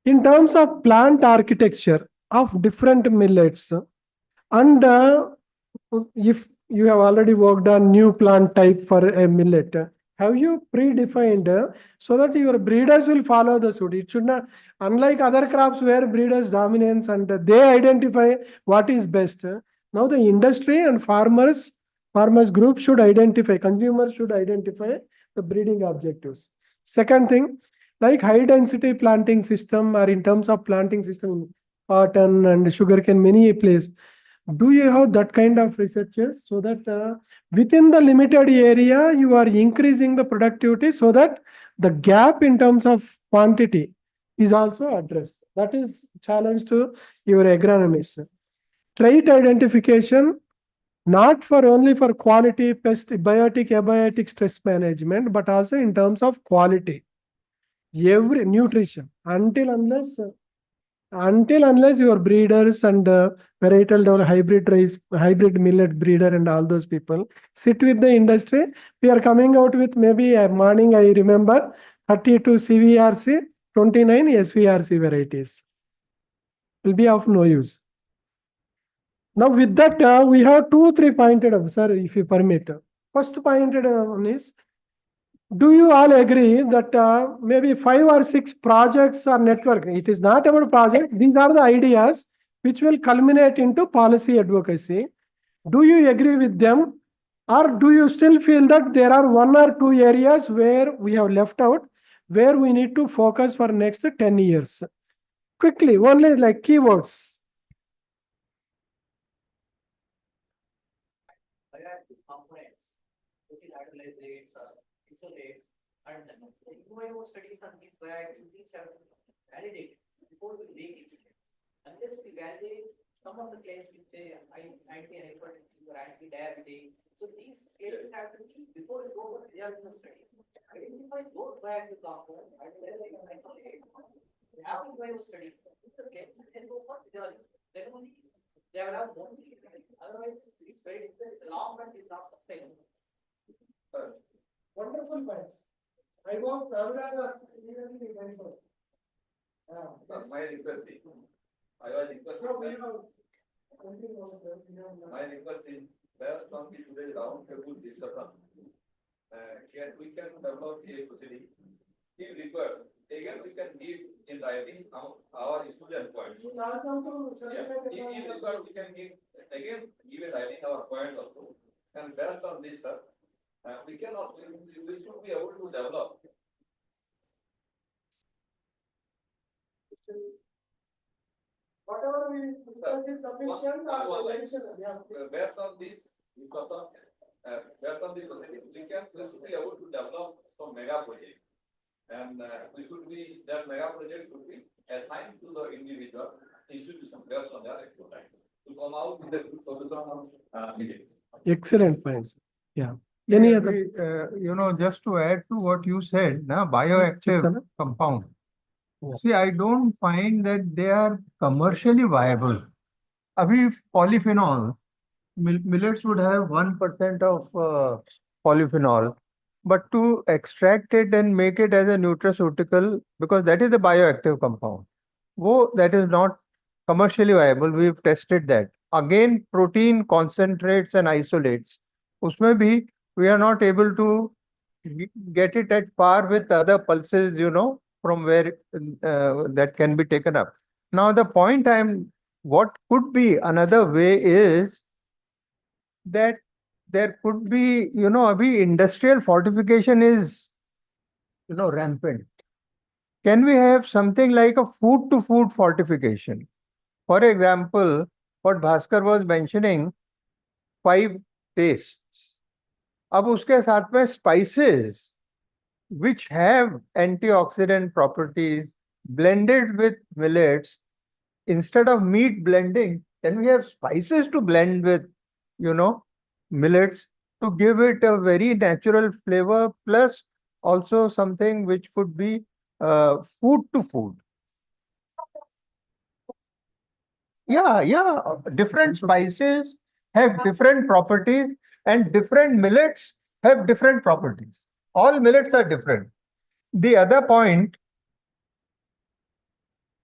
S2: In terms of plant architecture of different millets, and if you have already worked on new plant type for a millet, have you predefined so that your breeders will follow the suit? It should not, unlike other crops where breeders dominance and they identify what is best. Now the industry and farmers group should identify, consumers should identify the breeding objectives. Second thing, like high density planting system, or in terms of planting system, cotton and sugarcane, many places. Do you have that kind of researches so that within the limited area, you are increasing the productivity so that the gap in terms of quantity is also addressed? That is challenge to your agronomists. Trait identification, not for only for quality, pest, biotic, abiotic stress management, but also in terms of quality. Every nutrition, until unless your breeders and varietal hybrid millet breeder and all those people sit with the industry, we are coming out with maybe a morning, I remember 32 CVRC, 29 SVRC varieties. Will be of no use. Now with that, we have 2-3 pointed up, sir, if you permit. First pointed one is, do you all agree that maybe 5 or 6 projects or network, it is not about project, these are the ideas which will culminate into policy advocacy. Do you agree with them, or do you still feel that there are 1 or 2 areas where we have left out, where we need to focus for next 10 years? Quickly, only like keywords.
S8: Isolates, and the UIO studies on these bioactivities have been validated before we make it. Unless we validate some of the claims which say anti-hypertensive or anti-diabetic, so these claims have to be before we go for the other studies. Identify those bioactive components and then they can isolate. Having UIO studies, the claims, then go for physiology. Then only they will have one thing. Otherwise, it's very difficult. It's a long run, it's not sustainable.
S2: Wonderful points. I hope Anuradha
S14: My request is,
S18: I was requesting my request is based on the today's roundtable discussion. We can develop a facility if required. Again, we can give in writing our student points. Yeah. If required, we can give again give in writing our point also. And based on this, sir, we cannot. We should be able to develop.
S2: Whatever we discuss is sufficient.
S18: Based on this, because of based on the facility, we should be able to develop some mega project, and we should be that mega project should be assigned to the individual institution based on their expertise to come out with a good solution on meetings.
S2: Excellent points. Yeah. Any other?
S3: Just to add to what you said, na, bioactive compound. See, I don't find that they are commercially viable. Abhi polyphenol, millets would have 1% of polyphenol, but to extract it and make it as a nutraceutical, because that is the bioactive compound, that is not commercially viable. We've tested that. Again, protein concentrates and isolates. Usme bhi, we are not able to get it at par with other pulses, from where that can be taken up. Now, the point what could be another way is that there could be, industrial fortification is, rampant. Can we have something like a food to food fortification? For example, what Bhaskar was mentioning, 5 tastes. अब उसके साथ में spices which have antioxidant properties blended with millets. Instead of meat blending, can we have spices to blend with, millets to give it a very natural flavor, plus also something which could be food to food. Yeah. Different spices have different properties and different millets have different properties. All millets are different. The other point,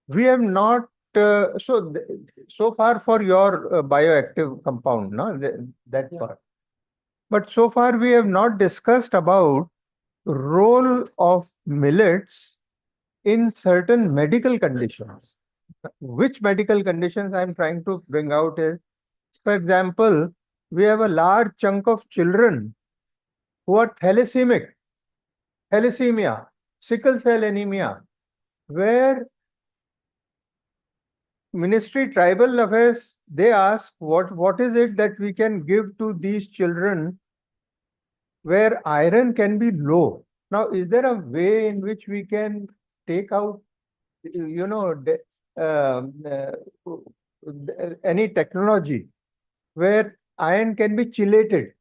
S3: we have not, so far for your bioactive compound, no, that part. But so far we have not discussed about role of millets in certain medical conditions. Which medical conditions I'm trying to bring out is, for example, we have a large chunk of children who are thalassemia, sickle cell anemia, where Ministry Tribal Affairs, they ask what is it that we can give to these children where iron can be low. Now, is there a way in which we can take out, any technology where iron can be chelating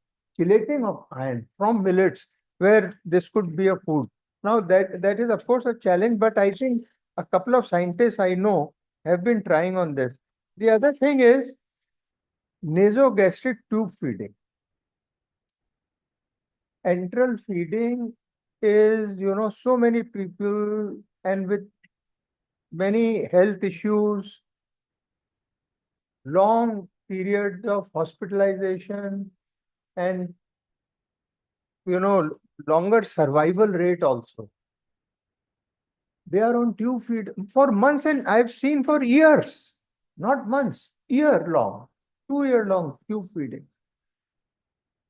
S3: of iron from millets, where this could be a food? Now, that is of course a challenge, but I think a couple of scientists I know have been trying on this. The other thing is nasogastric tube feeding. Enteral feeding is, so many people and with many health issues, long periods of hospitalization, and, longer survival rate also. They are on tube feed for months, and I've seen for years, not months, year long, 2-year long tube feeding.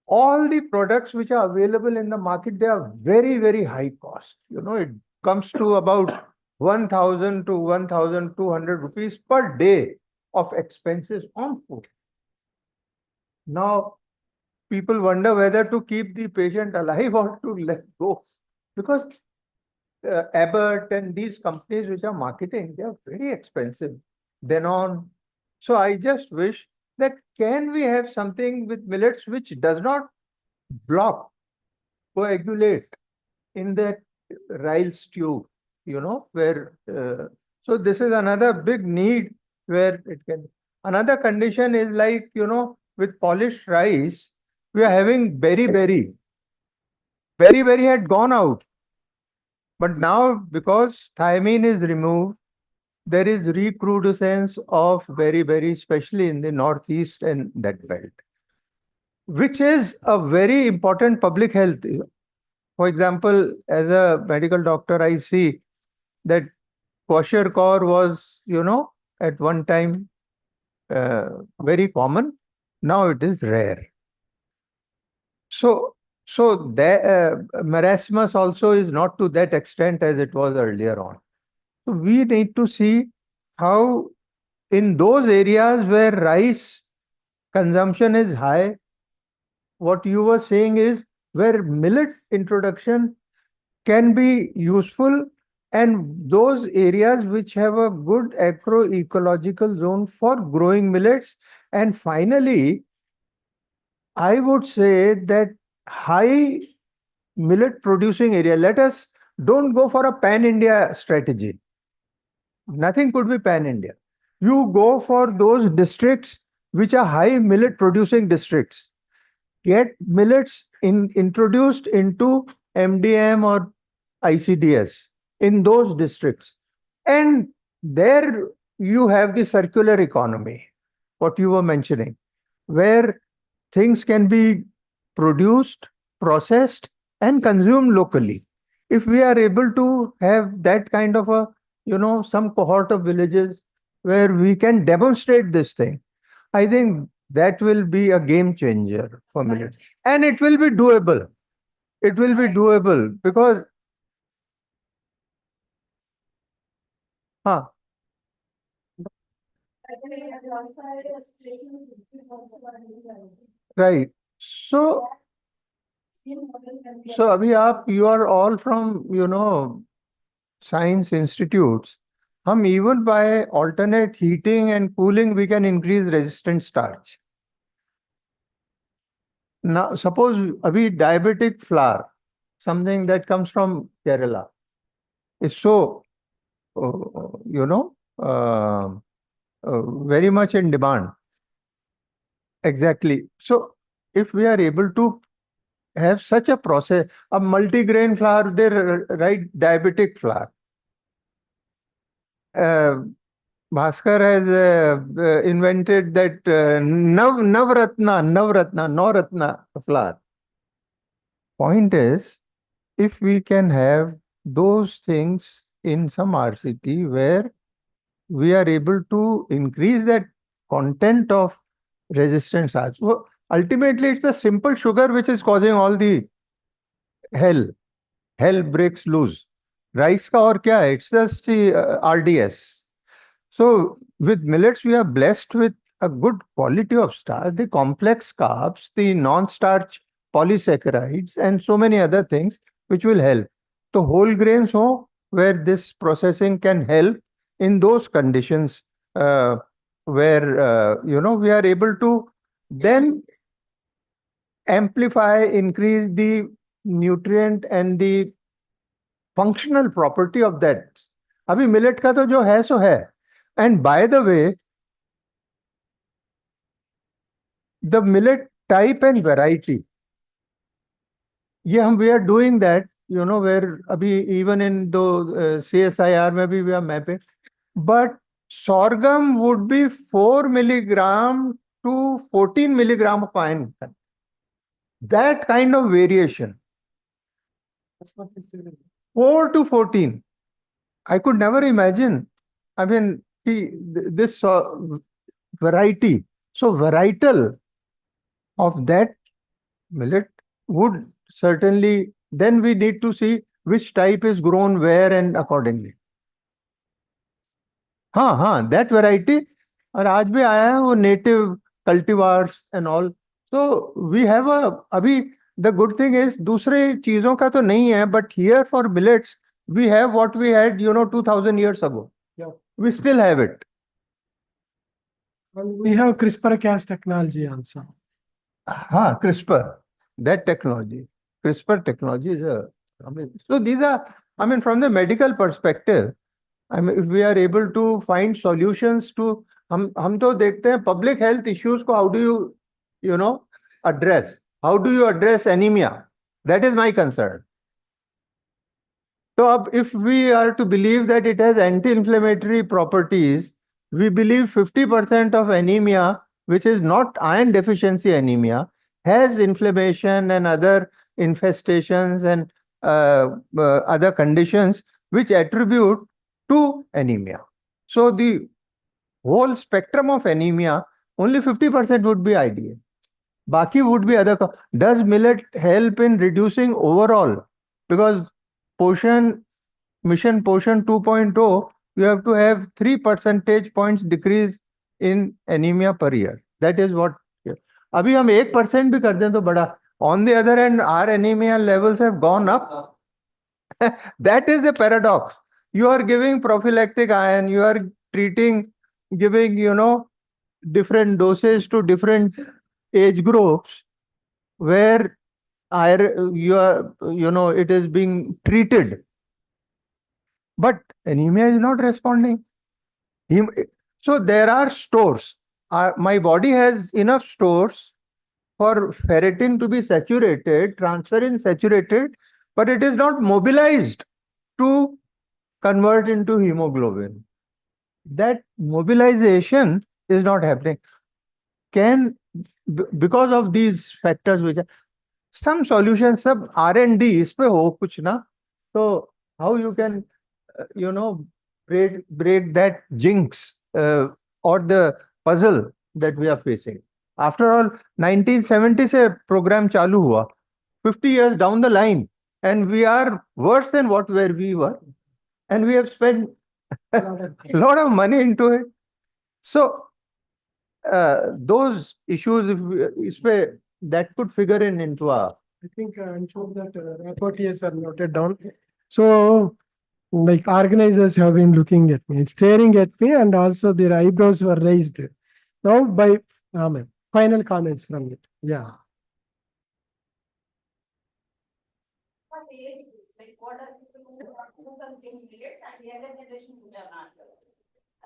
S3: All the products which are available in the market, they are very, very high cost. It comes to about 1,000 to 1,200 rupees per day of expenses on food. Now, people wonder whether to keep the patient alive or to let go, because Abbott and these companies which are marketing, they are very expensive. Denon. So I just wish that can we have something with millets which does not block, coagulate in that rice tube, where, so this is another big need where it can. Another condition is like, with polished rice, we are having berry. Berry had gone out. But now, because thiamine is removed, there is recrudescence of very, especially in the northeast and that belt, which is a very important public health. For example, as a medical doctor, I see that kwashiorkor was, at one time very common. Now it is rare. So the marasmus also is not to that extent as it was earlier on. So we need to see how in those areas where rice consumption is high, what you were saying is where millet introduction can be useful, and those areas which have a good agroecological zone for growing millets. And finally, I would say that high millet producing area, let us don't go for a pan-India strategy. Nothing could be pan-India. You go for those districts which are high millet producing districts. Get millets introduced into MDM or ICDS in those districts. And there you have the circular economy, what you were mentioning, where things can be produced, processed, and consumed locally. If we are able to have that kind of a, some cohort of villages where we can demonstrate this thing, I think that will be a game changer for millets. And it will be doable. It will be doable because, huh, right. So, Abhi, you are all from, science institutes. Even by alternate heating and cooling, we can increase resistant starch. Now, suppose Abhi diabetic flour, something that comes from Kerala, is so, very much in demand. Exactly. So, if we are able to have such a process, a multi-grain flour, they write diabetic flour. Bhaskar has invented that Navratna flour. Point is, if we can have those things in some RCT where we are able to increase that content of resistant starch. Well, ultimately, it's the simple sugar which is causing all the hell. Hell breaks loose. Rice ka aur kya hai? It's just the RDS. So with millets, we are blessed with a good quality of starch, the complex carbs, the non-starch polysaccharides, and so many other things which will help. So whole grains ho, where this processing can help in those conditions where we are able to then amplify, increase the nutrient and the functional property of that. अभी millet का तो जो है सो है. And by the way, the millet type and variety, we are doing that, where abhi even in the CSIR maybe we are mapping, but sorghum would be 4 milligram to 14 milligram of iron. That kind of variation. 4 to 14. I could never imagine. I mean, this variety, so varietal of that millet would certainly, then we need to see which type is grown where and accordingly. That variety, और आज भी आया है वो native cultivars and all. So we have अभी the good thing is दूसरे चीजों का तो नहीं है, but here for millets we have what we had 2000 years ago.
S2: Yeah.
S3: We still have it.
S2: And we have CRISPR-Cas technology also.
S3: CRISPR, that technology. CRISPR technology is so these are, from the medical perspective, if we are able to find solutions to, हम तो देखते हैं public health issues को how do you address? How do you address anemia? That is my concern. So if we are to believe that it has anti-inflammatory properties, we believe 50% of anemia, which is not iron deficiency anemia, has inflammation and other infestations and other conditions which attribute to anemia. So the whole spectrum of anemia, only 50% would be IDA. Baki would be other. Does millet help in reducing overall? Because Mission Poshan 2.0, you have to have 3 percentage points decrease in anemia per year. That is what. अभी हम 1% भी कर दें तो बड़ा. On the other hand, our anemia levels have gone up. That is the paradox. You are giving prophylactic iron, you are giving, different doses to different age groups where it is being treated. But anemia is not responding. So there are stores. My body has enough stores for ferritin to be saturated, transferrin saturated, but it is not mobilized to convert into hemoglobin. That mobilization is not happening. Because of these factors, which are some solutions, some R&D is pe ho kuch na. So how you can, break that jinx or the puzzle that we are facing. After all, 1970 se program chalu hua, 50 years down the line, and we are worse than where we were, and we have spent a lot of money into it. So those issues, that could figure into our.
S2: I think I'm sure that rapporteurs are noted down. So, like organizers have been looking at me, staring at me, and also their eyebrows were raised. Now, by final comments from it. Yeah.
S10: Like what are people who consume millets and younger generation who are not.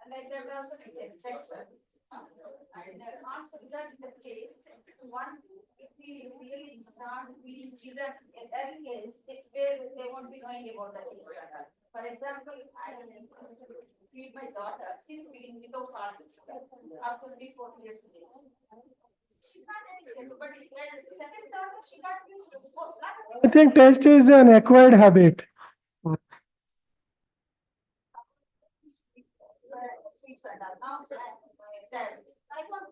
S10: Like that also we can check, sir. And also that the taste, one, if we really start feeding children at early age, they won't be knowing about the taste. For example, I feed my daughter, she's feeding without salt up to 3-4 years age. She's not addicted, but second daughter, she got used to both.
S2: I think taste is an acquired habit.
S10: Sweets and now I want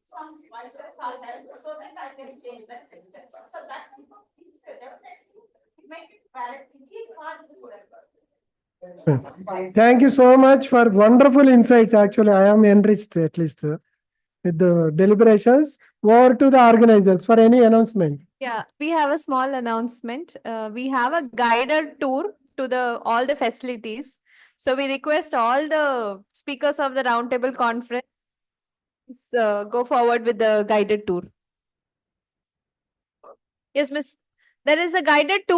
S10: some spices or herbs so that I can change that taste. So that definitely make it valid. It is possible.
S2: Thank you so much for wonderful insights. Actually, I am enriched at least with the deliberations. Over to the organizers for any announcement.
S19: Yeah, we have a small announcement. We have a guided tour to all the facilities. So we request all the speakers of the roundtable conference go forward with the guided tour. Yes, Miss. There is a guided tour.